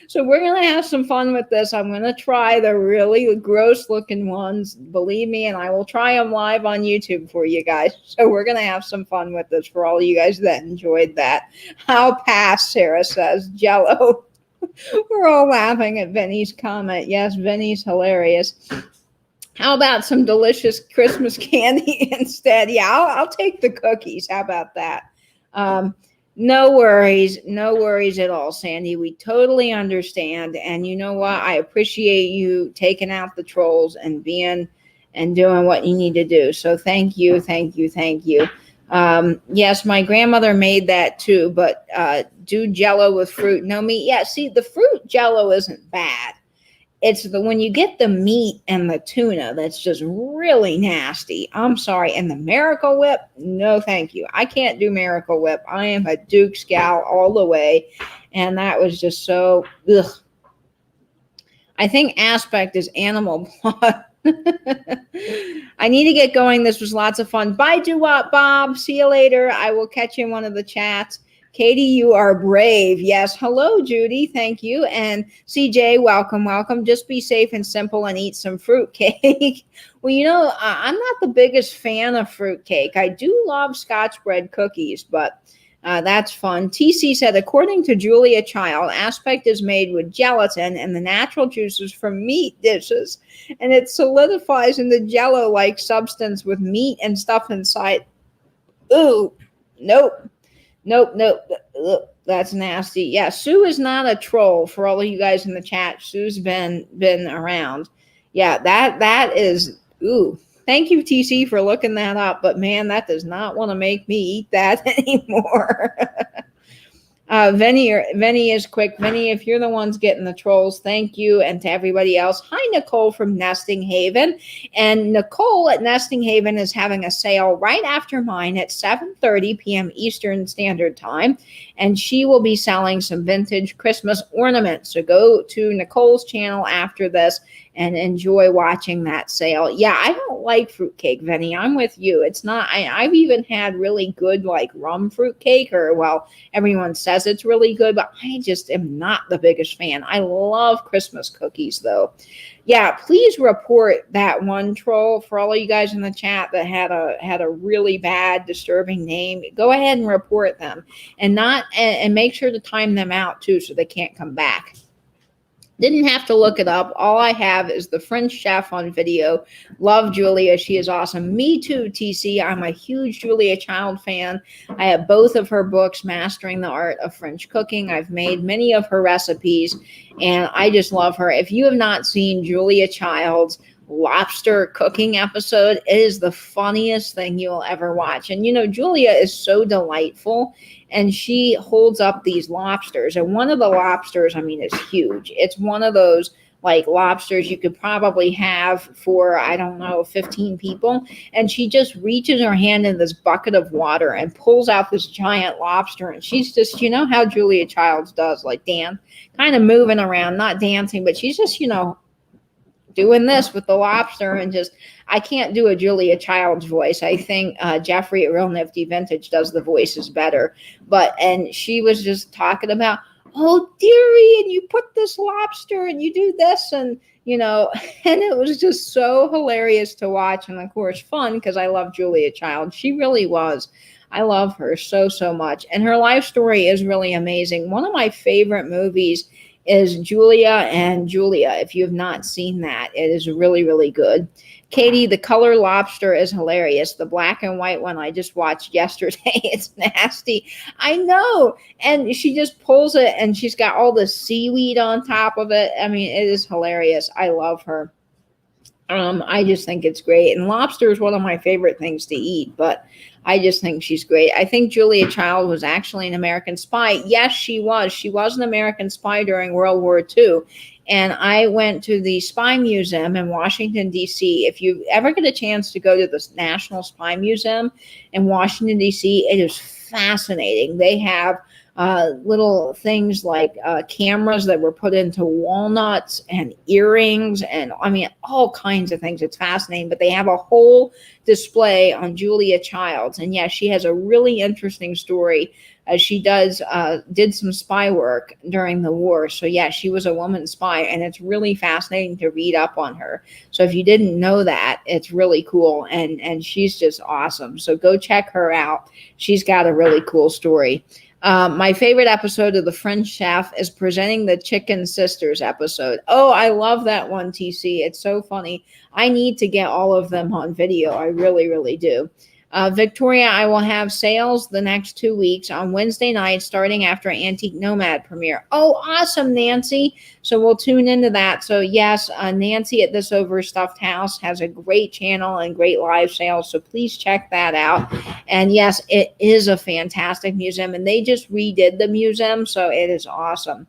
So we're going to have some fun with this. I'm going to try the really gross looking ones. Believe me, and I will try them live on YouTube for you guys. So we're going to have some fun with this for all you guys that enjoyed that. I'll pass, Sarah says. Jell-O. We're all laughing at Vinny's comment. Yes, Vinny's hilarious. How about some delicious Christmas candy instead? Yeah, I'll take the cookies. How about that? No worries at all, Sandy. We totally understand. And you know what? I appreciate you taking out the trolls and being and doing what you need to do. So thank you. Yes, my grandmother made that too, but do Jell-O with fruit, no meat. Yeah, see, the fruit Jell-O isn't bad. It's when you get the meat and the tuna that's just really nasty. I'm sorry. And the Miracle Whip, no thank you. I can't do Miracle Whip. I am a Duke's gal all the way. And that was just so, ugh. I think aspect is animal blood. I need to get going. This was lots of fun. Bye, Doo-Wop Bob. See you later. I will catch you in one of the chats. Katie, you are brave. Yes. Hello, Judy. Thank you. And CJ, welcome. Just be safe and simple and eat some fruitcake. Well, you know, I'm not the biggest fan of fruitcake. I do love Scotch bread cookies, but that's fun. TC said, according to Julia Child, aspic is made with gelatin and the natural juices from meat dishes, and it solidifies in the Jell-O-like substance with meat and stuff inside. Ooh, nope. That's nasty. Yeah, Sue is not a troll. For all of you guys in the chat, Sue's been around. Yeah, that is. Ooh, thank you, TC, for looking that up. But man, that does not want to make me eat that anymore. Vinny is quick. Vinny, if you're the ones getting the trolls, thank you. And to everybody else, hi, Nicole from Nesting Haven. And Nicole at Nesting Haven is having a sale right after mine at 7:30 p.m. Eastern Standard Time. And she will be selling some vintage Christmas ornaments. So go to Nicole's channel after this and enjoy watching that sale. Yeah, I don't like fruitcake, Vinny. I'm with you. It's not, I've even had really good like rum fruitcake, or well, everyone says it's really good, but I just am not the biggest fan. I love Christmas cookies though. Yeah, please report that one troll for all of you guys in the chat that had a really bad, disturbing name. Go ahead and report them, and make sure to time them out too, so they can't come back. Didn't have to look it up. All I have is the French chef on video. Love Julia. She is awesome. Me too, TC. I'm a huge Julia Child fan. I have both of her books, Mastering the Art of French Cooking. I've made many of her recipes, and I just love her. If you have not seen Julia Child's lobster cooking episode, it is the funniest thing you'll ever watch. And you know, Julia is so delightful, and she holds up these lobsters, and one of the lobsters, I mean, is huge. It's one of those like lobsters you could probably have for, I don't know, 15 people. And she just reaches her hand in this bucket of water and pulls out this giant lobster. And she's just, you know how Julia Childs does, like kind of moving around, not dancing, but she's just, you know, doing this with the lobster. And just, I can't do a Julia Child's voice. I think Jeffrey at Real Nifty Vintage does the voices better. And she was just talking about, oh, dearie, and you put this lobster and you do this, and, you know, and it was just so hilarious to watch. And of course, fun, because I love Julia Child. She really was. I love her so, so much. And her life story is really amazing. One of my favorite movies is Julia and Julia. If you have not seen that, it is really, really good. Katie, the color lobster is hilarious. The black and white one I just watched yesterday. It's nasty. I know. And she just pulls it, and she's got all the seaweed on top of it. I mean, it is hilarious. I love her. I just think it's great. And lobster is one of my favorite things to eat, but I just think she's great. I think Julia Child was actually an American spy. Yes, she was. She was an American spy during World War II. And I went to the Spy Museum in Washington, D.C. If you ever get a chance to go to the National Spy Museum in Washington, D.C., it is fascinating. They have little things like cameras that were put into walnuts and earrings, and I mean, all kinds of things. It's fascinating, but they have a whole display on Julia Childs. And yeah, she has a really interesting story, as she did some spy work during the war. So yeah, she was a woman spy, and it's really fascinating to read up on her. So if you didn't know that, it's really cool, and she's just awesome. So go check her out. She's got a really cool story. My favorite episode of The French Chef is Presenting the Chicken Sisters episode. Oh, I love that one, TC. It's so funny. I need to get all of them on video. I really, really do. Victoria, I will have sales the next 2 weeks on Wednesday night, starting after Antique Nomad premiere. Oh, awesome, Nancy. So we'll tune into that. So yes, Nancy at This Overstuffed House has a great channel and great live sales. So please check that out. And yes, it is a fantastic museum, and they just redid the museum. So it is awesome.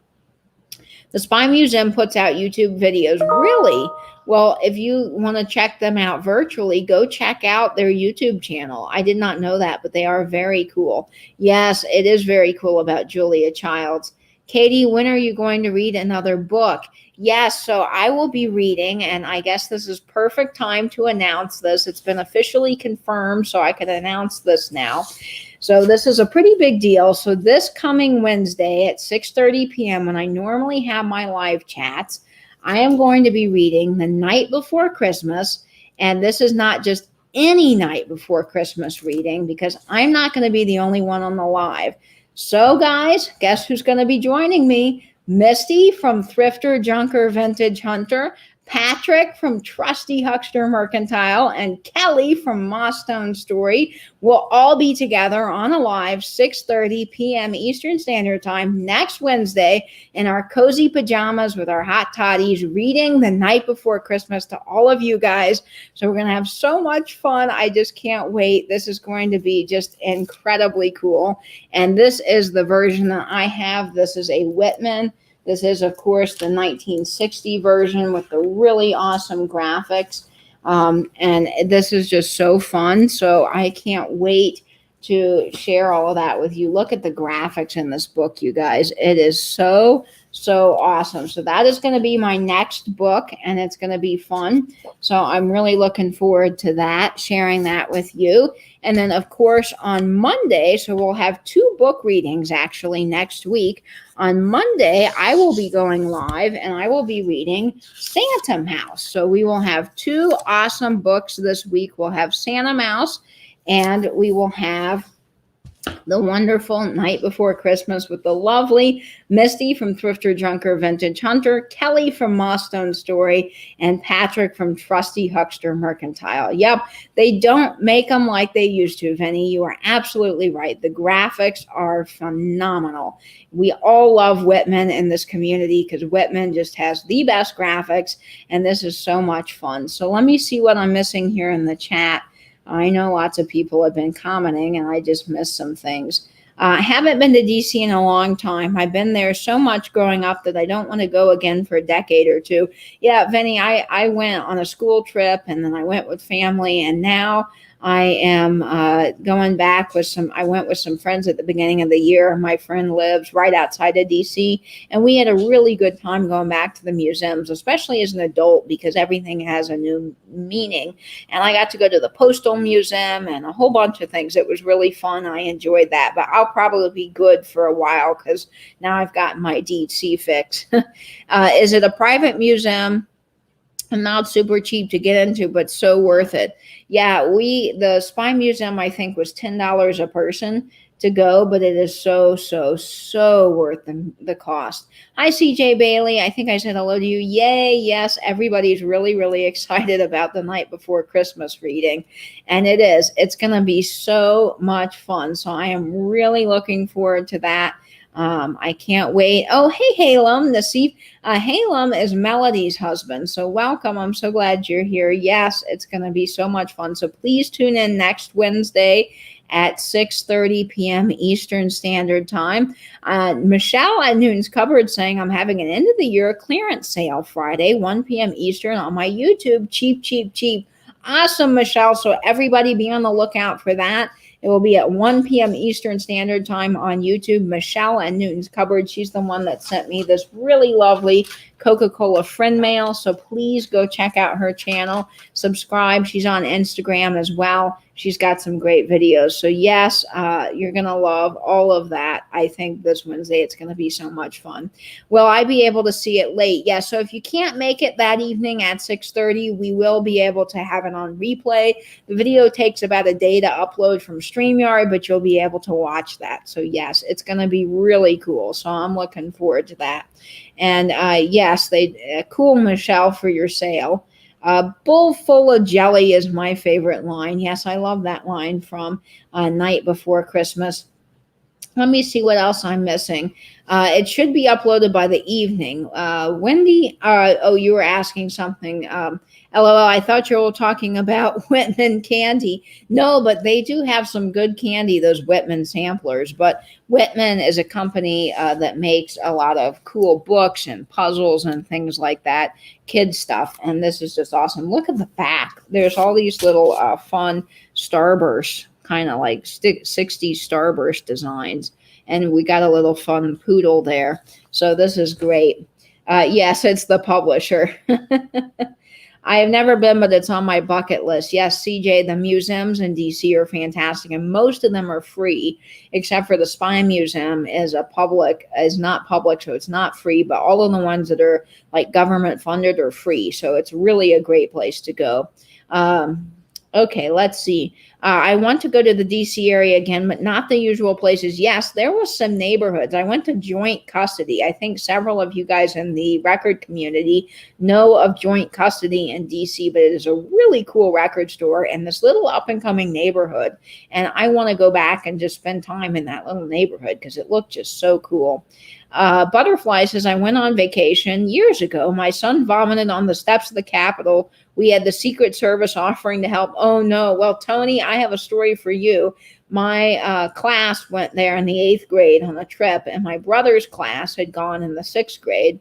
The Spy Museum puts out YouTube videos. Really? Well, if you want to check them out virtually, go check out their YouTube channel. I did not know that, but they are very cool. Yes, it is very cool about Julia Childs. Katie, when are you going to read another book? Yes, so I will be reading, and I guess this is perfect time to announce this. It's been officially confirmed, so I can announce this now. So this is a pretty big deal. So this coming Wednesday at 6:30 p.m., when I normally have my live chats, I am going to be reading The Night Before Christmas. And this is not just any night before Christmas reading, because I'm not going to be the only one on the live. So guys, guess who's going to be joining me? Misty from Thrifter, Junker, Vintage Hunter. Patrick from Trusty Huckster Mercantile, and Kelly from Mossstone Story will all be together on a live 6:30 p.m. Eastern Standard Time next Wednesday in our cozy pajamas with our hot toddies, reading The Night Before Christmas to all of you guys. So we're going to have so much fun. I just can't wait. This is going to be just incredibly cool. And this is the version that I have. This is a Whitman. This is, of course, the 1960 version with the really awesome graphics. And this is just so fun. So I can't wait to share all of that with you. Look at the graphics in this book, you guys. It is so awesome. So that is going to be my next book, and it's going to be fun. So I'm really looking forward to that, sharing that with you. And then, of course, on Monday, so we'll have 2 book readings actually next week. On Monday, I will be going live and I will be reading Santa Mouse. So we will have 2 awesome books this week. We'll have Santa Mouse, and we will have The Wonderful Night Before Christmas with the lovely Misty from Thrifter Junker Vintage Hunter, Kelly from Mossstone Story, and Patrick from Trusty Huckster Mercantile. Yep, they don't make them like they used to, Vinny. You are absolutely right. The graphics are phenomenal. We all love Whitman in this community because Whitman just has the best graphics, and this is so much fun. So let me see what I'm missing here in the chat. I know lots of people have been commenting, and I just missed some things. I haven't been to DC in a long time. I've been there so much growing up that I don't want to go again for a decade or 2. Yeah, Vinny, I went on a school trip, and then I went with family, and now I am going back with I went with some friends at the beginning of the year. My friend lives right outside of DC, and we had a really good time going back to the museums, especially as an adult, because everything has a new meaning. And I got to go to the Postal Museum and a whole bunch of things. It was really fun. I enjoyed that, but I'll probably be good for a while because now I've got my DC fix. Is it a private museum? Not super cheap to get into, but so worth it. Yeah, the Spy Museum, I think, was $10 a person to go, but it is so worth the cost. Hi, CJ Bailey. I think I said hello to you. Yay, yes, everybody's really excited about The Night Before Christmas reading, and it is. It's going to be so much fun, so I am really looking forward to that. I can't wait. Oh, hey, Halem. Halem is Melody's husband. So welcome. I'm so glad you're here. Yes, it's going to be so much fun. So please tune in next Wednesday at 6:30 p.m. Eastern Standard Time. Michelle at Newton's Cupboard saying I'm having an end of the year clearance sale Friday, 1 p.m. Eastern on my YouTube. Cheap. Awesome, Michelle. So everybody be on the lookout for that. It will be at 1 p.m. Eastern Standard Time on YouTube. Michelle and Newton's Cupboard. She's the one that sent me this really lovely Coca-Cola friend mail. So please go check out her channel. Subscribe. She's on Instagram as well. She's got some great videos. So yes, you're going to love all of that. I think this Wednesday it's going to be so much fun. Will I be able to see it late? Yeah, so if you can't make it that evening at 6:30, we will be able to have it on replay. The video takes about a day to upload from StreamYard, but you'll be able to watch that. So yes, it's going to be really cool. So I'm looking forward to that. And yes, cool, Michelle, for your sale. Bowl full of jelly is my favorite line. Yes, I love that line from Night Before Christmas. Let me see what else I'm missing. It should be uploaded by the evening. Wendy, you were asking something. LOL, I thought you were talking about Whitman candy. No, but they do have some good candy, those Whitman samplers. But Whitman is a company that makes a lot of cool books and puzzles and things like that, kid stuff. And this is just awesome. Look at the back. There's all these little fun starbursts, kind of like 60s starburst designs. And we got a little fun poodle there. So this is great. Yes, it's the publisher. I have never been, but it's on my bucket list. Yes, CJ, the museums in DC are fantastic, and most of them are free, except for the Spy Museum is not public, so it's not free, but all of the ones that are like government funded are free. So it's really a great place to go. Okay, let's see. I want to go to the DC area again, but not the usual places. Yes, there was some neighborhoods. I went to Joint Custody. I think several of you guys in the record community know of Joint Custody in DC, but it is a really cool record store in this little up and coming neighborhood. And I want to go back and just spend time in that little neighborhood because it looked just so cool. Butterfly says, I went on vacation years ago. My son vomited on the steps of the Capitol. We had the Secret Service offering to help. Oh, no. Well, Tony, I have a story for you. My class went there in the 8th grade on a trip, and my brother's class had gone in the 6th grade.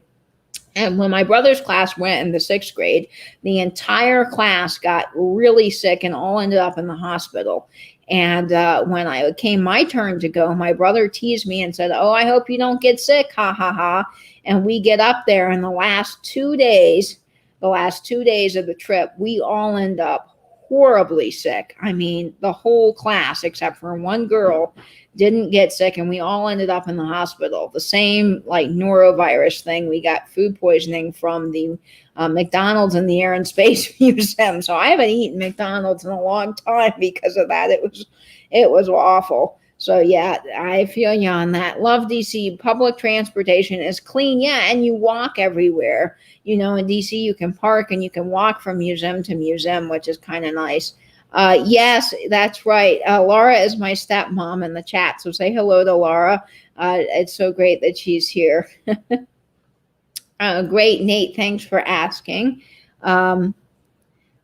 And when my brother's class went in the 6th grade, the entire class got really sick and all ended up in the hospital. And when it came my turn to go, my brother teased me and said, oh, I hope you don't get sick. Ha, ha, ha. And we get up there in the last 2 days of the trip, we all end up horribly sick. I mean, the whole class, except for one girl, didn't get sick, and we all ended up in the hospital. The same like norovirus thing. We got food poisoning from the McDonald's in the Air and Space Museum. So I haven't eaten McDonald's in a long time because of that. It was awful. So yeah, I feel you on that. Love DC. Public transportation is clean. Yeah, and you walk everywhere. You know, in DC you can park and you can walk from museum to museum, which is kind of nice. Yes, that's right. Laura is my stepmom in the chat, so say hello to Laura. It's so great that she's here. Great, Nate. Thanks for asking.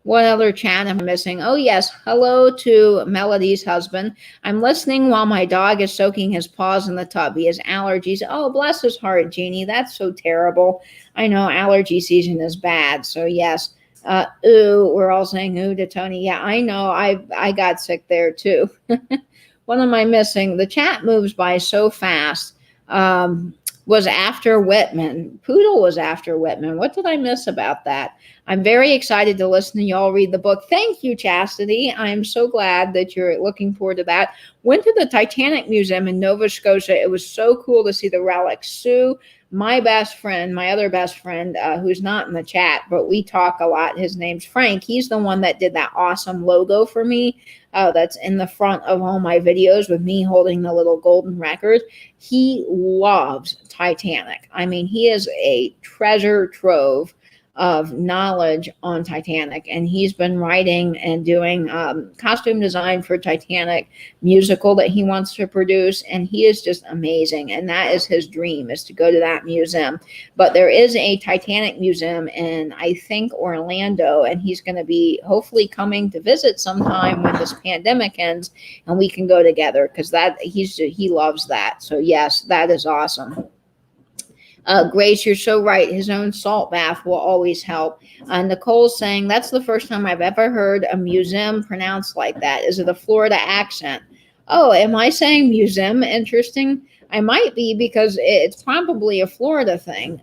What other chat am I missing? Oh, yes. Hello to Melody's husband. I'm listening while my dog is soaking his paws in the tub. He has allergies. Oh, bless his heart, Jeannie. That's so terrible. I know allergy season is bad. So, yes. Ooh, we're all saying ooh to Tony. Yeah, I know. I got sick there, too. What am I missing? The chat moves by so fast. Was after Whitman. Poodle was after Whitman. What did I miss about that? I'm very excited to listen to y'all read the book. Thank you, Chastity. I'm so glad that you're looking forward to that. Went to the Titanic Museum in Nova Scotia. It was so cool to see the relics. Sue, my best friend, my other best friend, who's not in the chat, but we talk a lot. His name's Frank. He's the one that did that awesome logo for me. That's in the front of all my videos with me holding the little golden record. He loves Titanic. I mean, he is a treasure trove of knowledge on Titanic, and he's been writing and doing costume design for Titanic musical that he wants to produce, and he is just amazing, and that is his dream, is to go to that museum. But there is a Titanic museum in, I think, Orlando, and he's going to be hopefully coming to visit sometime when this pandemic ends, and we can go together, because he loves that. So yes, that is awesome. Grace, you're so right. His own salt bath will always help. Nicole's saying, that's the first time I've ever heard a museum pronounced like that. Is it a Florida accent? Oh, am I saying museum? Interesting. I might be, because it's probably a Florida thing.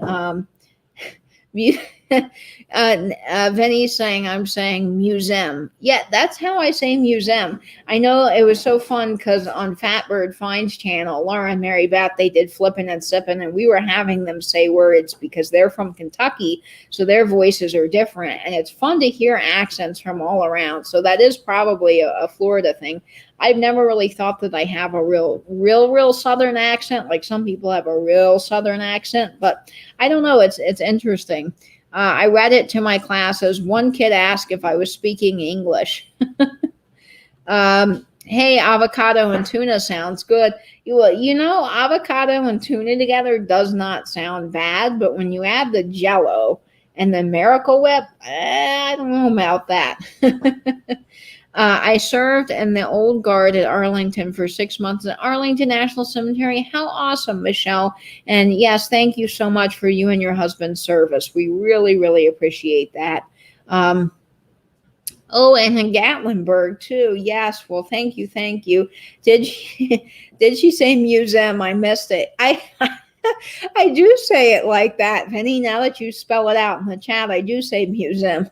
Vinny's saying I'm saying museum. Yeah, that's how I say museum. I know it was so fun because on Fatbird Finds channel, Laura and Mary Beth, they did flipping and sipping, and we were having them say words because they're from Kentucky, so their voices are different, and it's fun to hear accents from all around. So that is probably a Florida thing. I've never really thought that I have a real Southern accent. Like some people have a real Southern accent, but I don't know. It's interesting. I read it to my classes. One kid asked if I was speaking English. Hey, avocado and tuna sounds good. You know, avocado and tuna together does not sound bad, but when you add the Jell-O and the Miracle Whip, I don't know about that. I served in the old guard at Arlington for 6 months at Arlington National Cemetery. How awesome, Michelle. And yes, thank you so much for you and your husband's service. We really, really appreciate that. Oh, and in Gatlinburg too. Yes. Well, thank you. Thank you. Did she say museum? I missed it. I do say it like that, Penny. Now that you spell it out in the chat, I do say museum.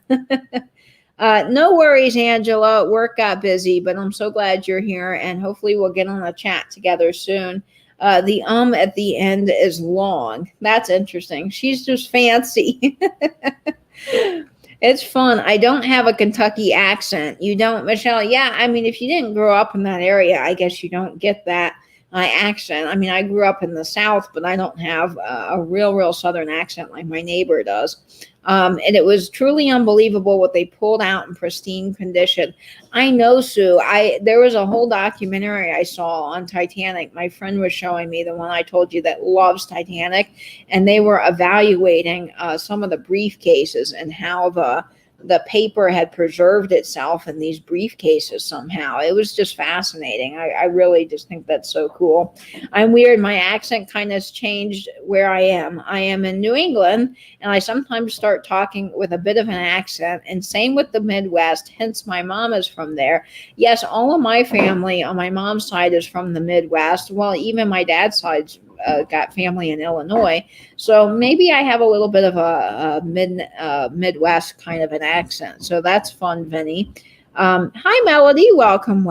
No worries, Angela. Work got busy, but I'm so glad you're here, and hopefully we'll get on a chat together soon. The at the end is long. That's interesting. She's just fancy. It's fun. I don't have a Kentucky accent. You don't, Michelle? Yeah, I mean, if you didn't grow up in that area, I guess you don't get that accent. I mean, I grew up in the South, but I don't have a real Southern accent like my neighbor does. And it was truly unbelievable what they pulled out in pristine condition. I know, Sue. There was a whole documentary I saw on Titanic. My friend was showing me, the one I told you that loves Titanic, and they were evaluating some of the briefcases and how the paper had preserved itself in these briefcases somehow. It was just fascinating. I really just think that's so cool. I'm weird. My accent kind of changed where I am. I am in New England, and I sometimes start talking with a bit of an accent, and same with the Midwest, hence my mom is from there. Yes, all of my family on my mom's side is from the Midwest. Well, even my dad's side's got family in Illinois, so maybe I have a little bit of a Midwest kind of an accent. So that's fun, Vinny. Hi, Melody. Welcome.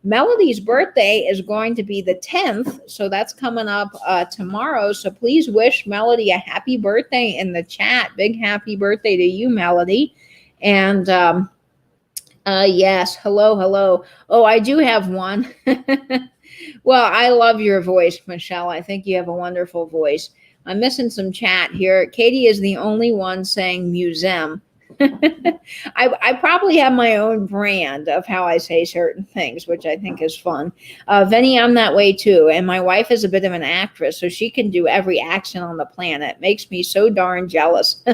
Melody's birthday is going to be the 10th, so that's coming up tomorrow. So please wish Melody a happy birthday in the chat. Big happy birthday to you, Melody. And yes, hello. Oh, I do have one. Well, I love your voice, Michelle. I think you have a wonderful voice. I'm missing some chat here. Katie is the only one saying museum. I probably have my own brand of how I say certain things, which I think is fun. Vinny, I'm that way too. And my wife is a bit of an actress, so she can do every accent on the planet. Makes me so darn jealous.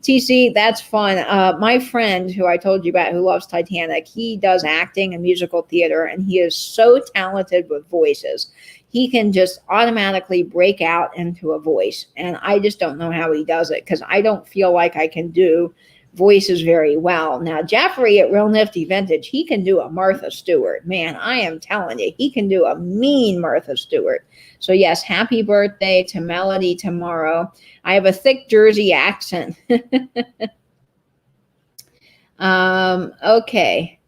TC, that's fun. My friend who I told you about who loves Titanic, he does acting and musical theater, and he is so talented with voices. He can just automatically break out into a voice. And I just don't know how he does it, because I don't feel like I can do voices very well. Now, Jeffrey at Real Nifty Vintage, he can do a Martha Stewart. Man, I am telling you, he can do a mean Martha Stewart. So yes, happy birthday to Melody tomorrow. I have a thick Jersey accent. Okay.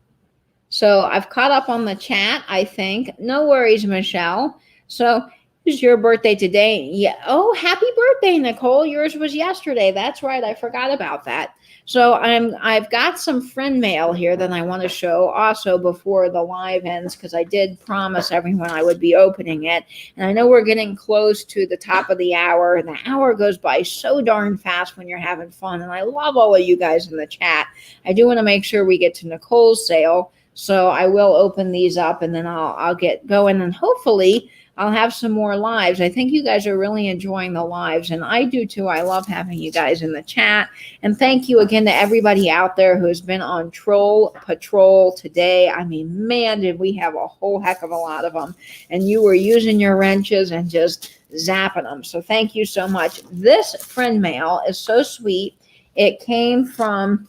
So I've caught up on the chat, I think. No worries, Michelle. So it's your birthday today. Yeah. Oh, happy birthday, Nicole. Yours was yesterday. That's right. I forgot about that. So I've got some friend mail here that I want to show also before the live ends, because I did promise everyone I would be opening it. And I know we're getting close to the top of the hour, and the hour goes by so darn fast when you're having fun. And I love all of you guys in the chat. I do want to make sure we get to Nicole's sale. So I will open these up, and then I'll get going, and hopefully I'll have some more lives. I think you guys are really enjoying the lives, and I do too. I love having you guys in the chat. And thank you again to everybody out there who has been on Troll Patrol today. I mean, man, did we have a whole heck of a lot of them. And you were using your wrenches and just zapping them. So thank you so much. This friend mail is so sweet. It came from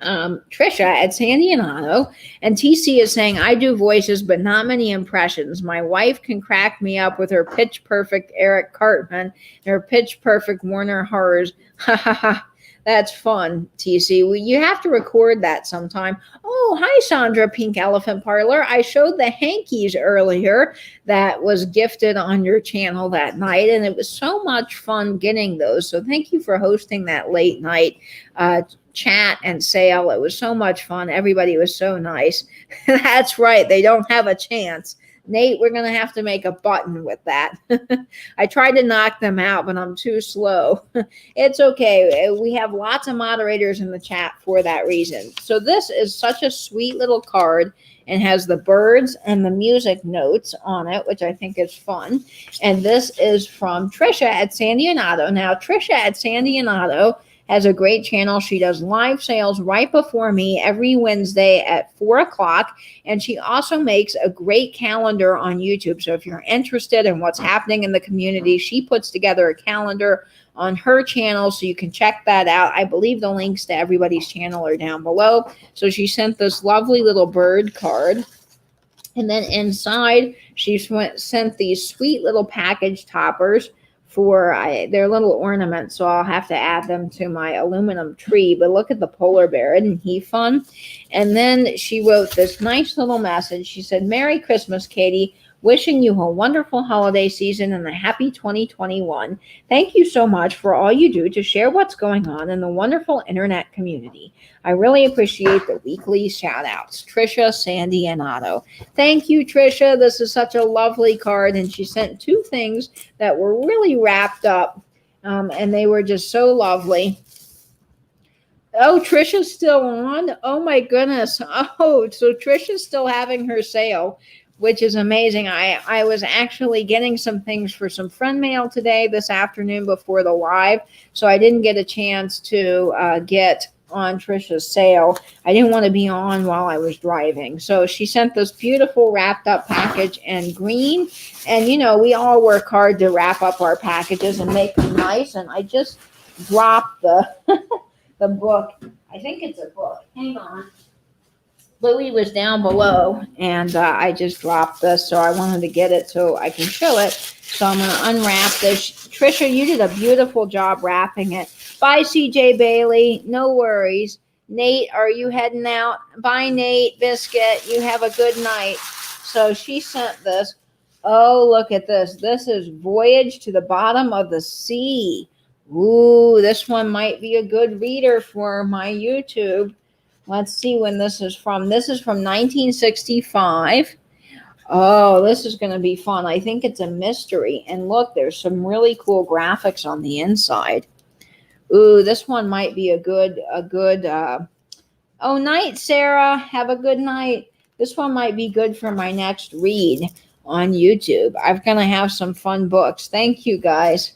Trisha at Sandy and Otto, and TC is saying, I do voices, but not many impressions. My wife can crack me up with her pitch perfect Eric Cartman and her pitch perfect Warner Horrors. Ha ha ha. That's fun, TC. Well, you have to record that sometime. Oh, hi, Sandra, Pink Elephant Parlor. I showed the hankies earlier that was gifted on your channel that night, and it was so much fun getting those. So thank you for hosting that late night chat and sale. It was so much fun. Everybody was so nice. That's right. They don't have a chance. Nate, we're going to have to make a button with that. I tried to knock them out, but I'm too slow. It's okay. We have lots of moderators in the chat for that reason. So this is such a sweet little card and has the birds and the music notes on it, which I think is fun. And this is from Trisha at Sandy and Otto. Now, Trisha at Sandy and Otto has a great channel. She does live sales right before me every Wednesday at 4 o'clock. And she also makes a great calendar on YouTube. So if you're interested in what's happening in the community, she puts together a calendar on her channel, so you can check that out. I believe the links to everybody's channel are down below. So she sent this lovely little bird card. And then inside, she sent these sweet little package toppers for their little ornaments, so I'll have to add them to my aluminum tree. But look at the polar bear. Isn't he fun? And then she wrote this nice little message. She said, Merry Christmas, Katie. Wishing you a wonderful holiday season and a happy 2021. Thank you so much for all you do to share what's going on in the wonderful internet community. I really appreciate the weekly shout outs. Trisha, Sandy, and Otto. Thank you, Trisha. This is such a lovely card. And she sent two things that were really wrapped up, and they were just so lovely. Oh, Trisha's still on. Oh my goodness. Oh, so Trisha's still having her sale, which is amazing. I was actually getting some things for some friend mail today, this afternoon before the live, so I didn't get a chance to get on Trisha's sale. I didn't want to be on while I was driving. So she sent this beautiful wrapped up package in green. And you know, we all work hard to wrap up our packages and make them nice. And I just dropped the the book. I think it's a book. Hang on. Louis was down below, and I just dropped this, so I wanted to get it so I can show it. So I'm going to unwrap this. Trisha, you did a beautiful job wrapping it. Bye, CJ Bailey. No worries. Nate, are you heading out? Bye, Nate. Biscuit, you have a good night. So she sent this. Oh, look at this. This is Voyage to the Bottom of the Sea. Ooh, this one might be a good reader for my YouTube. Let's see when this is from. This is from 1965. Oh, this is going to be fun. I think it's a mystery. And look, there's some really cool graphics on the inside. Ooh, this one might be a good, oh, night, Sarah. Have a good night. This one might be good for my next read on YouTube. I'm going to have some fun books. Thank you, guys.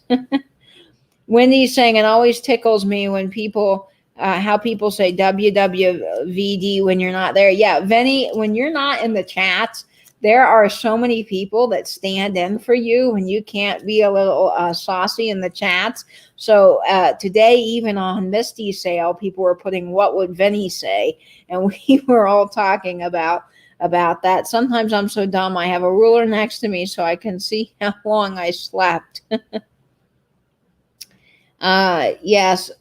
Wendy's saying it always tickles me when people, how people say WWVD when you're not there. Yeah, Vinny, when you're not in the chats, there are so many people that stand in for you when you can't be a little saucy in the chats. So today, even on Misty's sale, people were putting, what would Vinny say? And we were all talking about that. Sometimes I'm so dumb, I have a ruler next to me so I can see how long I slept. Yes.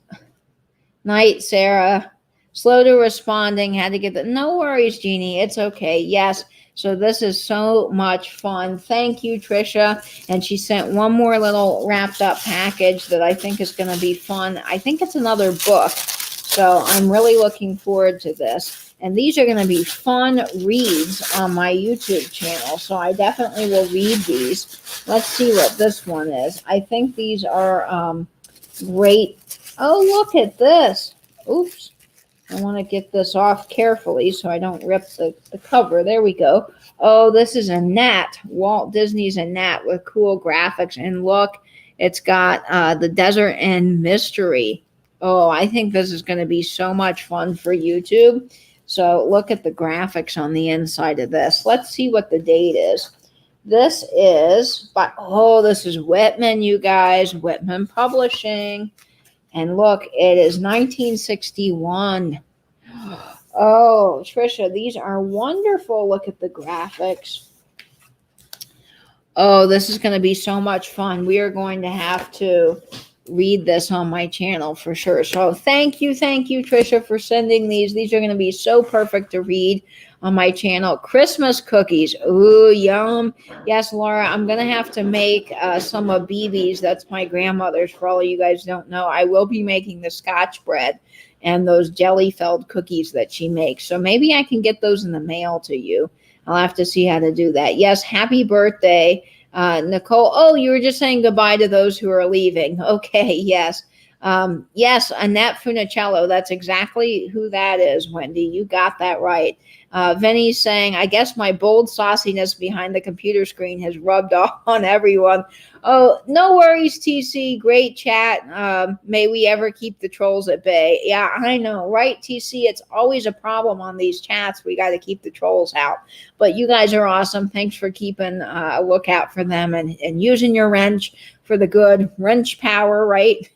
Night, Sarah. Slow to responding. Had to get the. No worries, Jeannie. It's okay. Yes. So this is so much fun. Thank you, Trisha. And she sent one more little wrapped up package that I think is going to be fun. I think it's another book. So I'm really looking forward to this. And these are going to be fun reads on my YouTube channel. So I definitely will read these. Let's see what this one is. I think these are great. Oh, look at this. Oops. I want to get this off carefully so I don't rip the cover. There we go. Oh, this is a gnat. Walt Disney's a gnat with cool graphics. And look, it's got the desert and mystery. Oh, I think this is going to be so much fun for YouTube. So look at the graphics on the inside of this. Let's see what the date is. This is, this is Whitman, you guys. Whitman Publishing. And look, it is 1961. Oh, Trisha, these are wonderful. Look at the graphics. Oh, this is going to be so much fun. We are going to have to read this on my channel for sure. So thank you, Trisha, for sending these. These are going to be so perfect to read on my channel. Christmas cookies. Ooh, yum. Yes, Laura, I'm going to have to make some of BB's. That's my grandmother's. For all of you guys don't know, I will be making the Scotch bread and those jelly-filled cookies that she makes. So maybe I can get those in the mail to you. I'll have to see how to do that. Yes, happy birthday, Nicole. Oh, you were just saying goodbye to those who are leaving. Okay, yes. Yes, Annette Funicello. That's exactly who that is, Wendy. You got that right. Vinny's saying, I guess my bold sauciness behind the computer screen has rubbed off on everyone. Oh, no worries, TC. Great chat. May we ever keep the trolls at bay. Yeah, I know, right, TC? It's always a problem on these chats. We got to keep the trolls out. But you guys are awesome. Thanks for keeping a lookout for them and using your wrench for the good. Wrench power, right?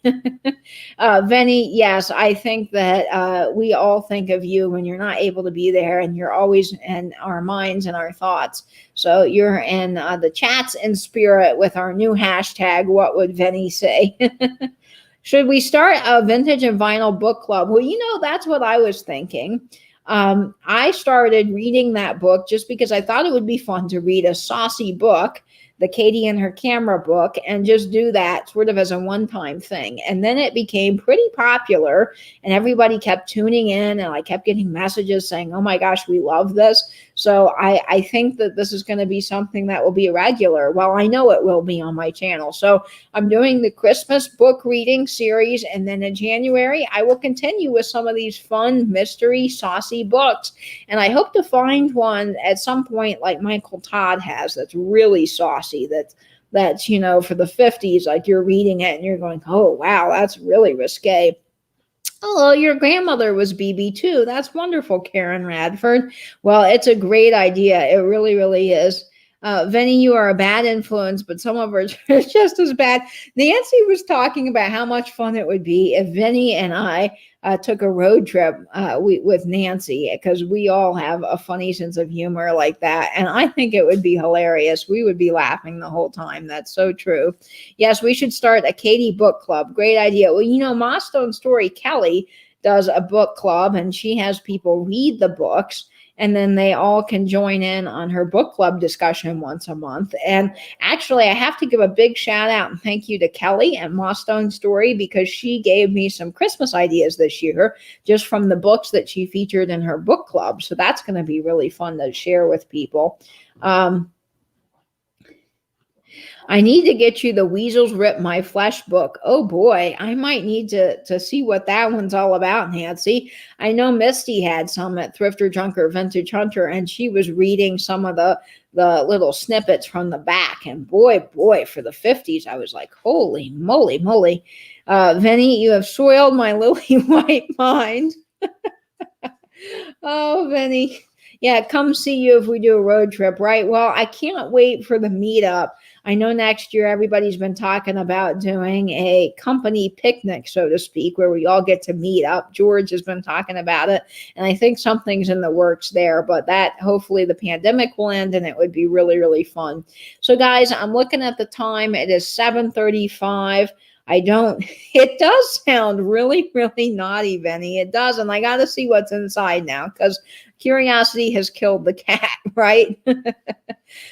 Vinny, yes, I think that we all think of you when you're not able to be there, and you're always in our minds and our thoughts. So you're in the chats in spirit with our new hashtag, what would Vinny say? Should we start a vintage and vinyl book club? Well, you know, that's what I was thinking. I started reading that book just because I thought it would be fun to read a saucy book, the Katie and her camera book, and just do that sort of as a one-time thing. And then it became pretty popular, and everybody kept tuning in, and I kept getting messages saying, oh my gosh, we love this. So I think that this is going to be something that will be regular. Well, I know it will be on my channel. So I'm doing the Christmas book reading series, and then in January, I will continue with some of these fun mystery saucy books. And I hope to find one at some point like Michael Todd has that's really saucy, that's for the 50s, like you're reading it and you're going, oh wow, that's really risque. Oh, your grandmother was BB too. That's wonderful, Karen Radford. Well, it's a great idea. It really, really is. Vinny, you are a bad influence, but some of her are just as bad. Nancy was talking about how much fun it would be if Vinny and I took a road trip with Nancy, because we all have a funny sense of humor like that. And I think it would be hilarious. We would be laughing the whole time. That's so true. Yes, we should start a Katie book club. Great idea. Well, Milestone Story Kelly does a book club, and she has people read the books, and then they all can join in on her book club discussion once a month. And actually, I have to give a big shout out and thank you to Kelly and Milestone Story, because she gave me some Christmas ideas this year just from the books that she featured in her book club. So that's going to be really fun to share with people. I need to get you the Weasels Rip My Flesh book. Oh boy, I might need to see what that one's all about, Nancy. I know Misty had some at Thrifter Junker Vintage Hunter, and she was reading some of the little snippets from the back. And boy, for the 50s, I was like, holy moly. Vinny, you have soiled my lily white mind. Oh, Vinny. Yeah, come see you if we do a road trip, right? Well, I can't wait for the meetup. I know next year everybody's been talking about doing a company picnic, so to speak, where we all get to meet up. George has been talking about it, and I think something's in the works there, but that hopefully the pandemic will end and it would be really, really fun. So guys, I'm looking at the time. It is 7:35. It does sound really, really naughty, Benny. It does. And I got to see what's inside now, because curiosity has killed the cat, right?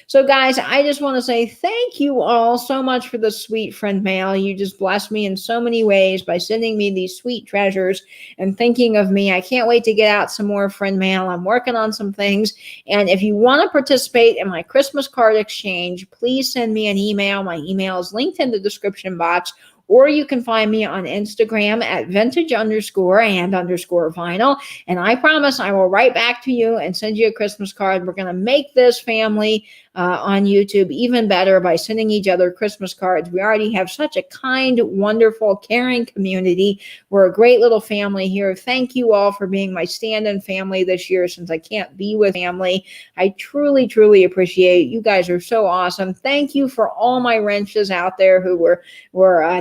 So guys, I just want to say thank you all so much for the sweet friend mail. You just blessed me in so many ways by sending me these sweet treasures and thinking of me. I can't wait to get out some more friend mail. I'm working on some things. And if you want to participate in my Christmas card exchange, please send me an email. My email is linked in the description box. Or you can find me on Instagram at vintage_and_vinyl. And I promise I will write back to you and send you a Christmas card. We're going to make this family on YouTube even better by sending each other Christmas cards. We already have such a kind, wonderful, caring community. We're a great little family here. Thank you all for being my stand-in family this year, since I can't be with family. I truly, truly appreciate it. You guys are so awesome. Thank you for all my wrenches out there who were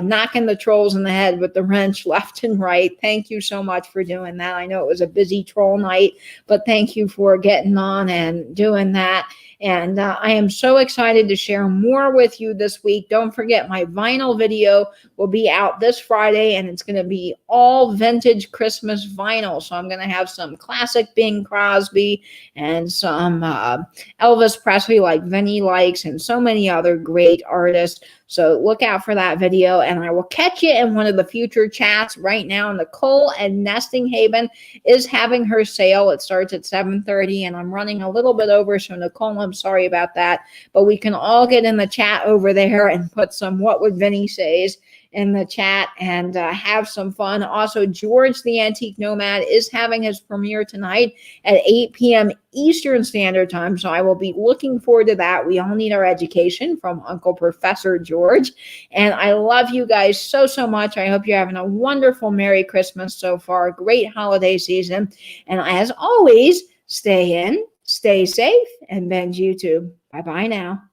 knocking the trolls in the head with the wrench left and right. Thank you so much for doing that. I know it was a busy troll night, but thank you for getting on and doing that. And I am so excited to share more with you this week. Don't forget, my vinyl video will be out this Friday, and it's going to be all vintage Christmas vinyl. So I'm going to have some classic Bing Crosby and some Elvis Presley like Vinny likes, and so many other great artists. So look out for that video, and I will catch you in one of the future chats. Right now, Nicole and Nesting Haven is having her sale. It starts at 7:30, and I'm running a little bit over, so Nicole, I'm sorry about that. But we can all get in the chat over there and put some What Would Vinny Says in the chat and have some fun. Also, George the Antique Nomad is having his premiere tonight at 8 p.m. Eastern Standard Time, so I will be looking forward to that. We all need our education from Uncle Professor George, and I love you guys so, so much. I hope you're having a wonderful Merry Christmas so far, great holiday season, and as always, stay in, stay safe, and binge YouTube. Bye-bye now.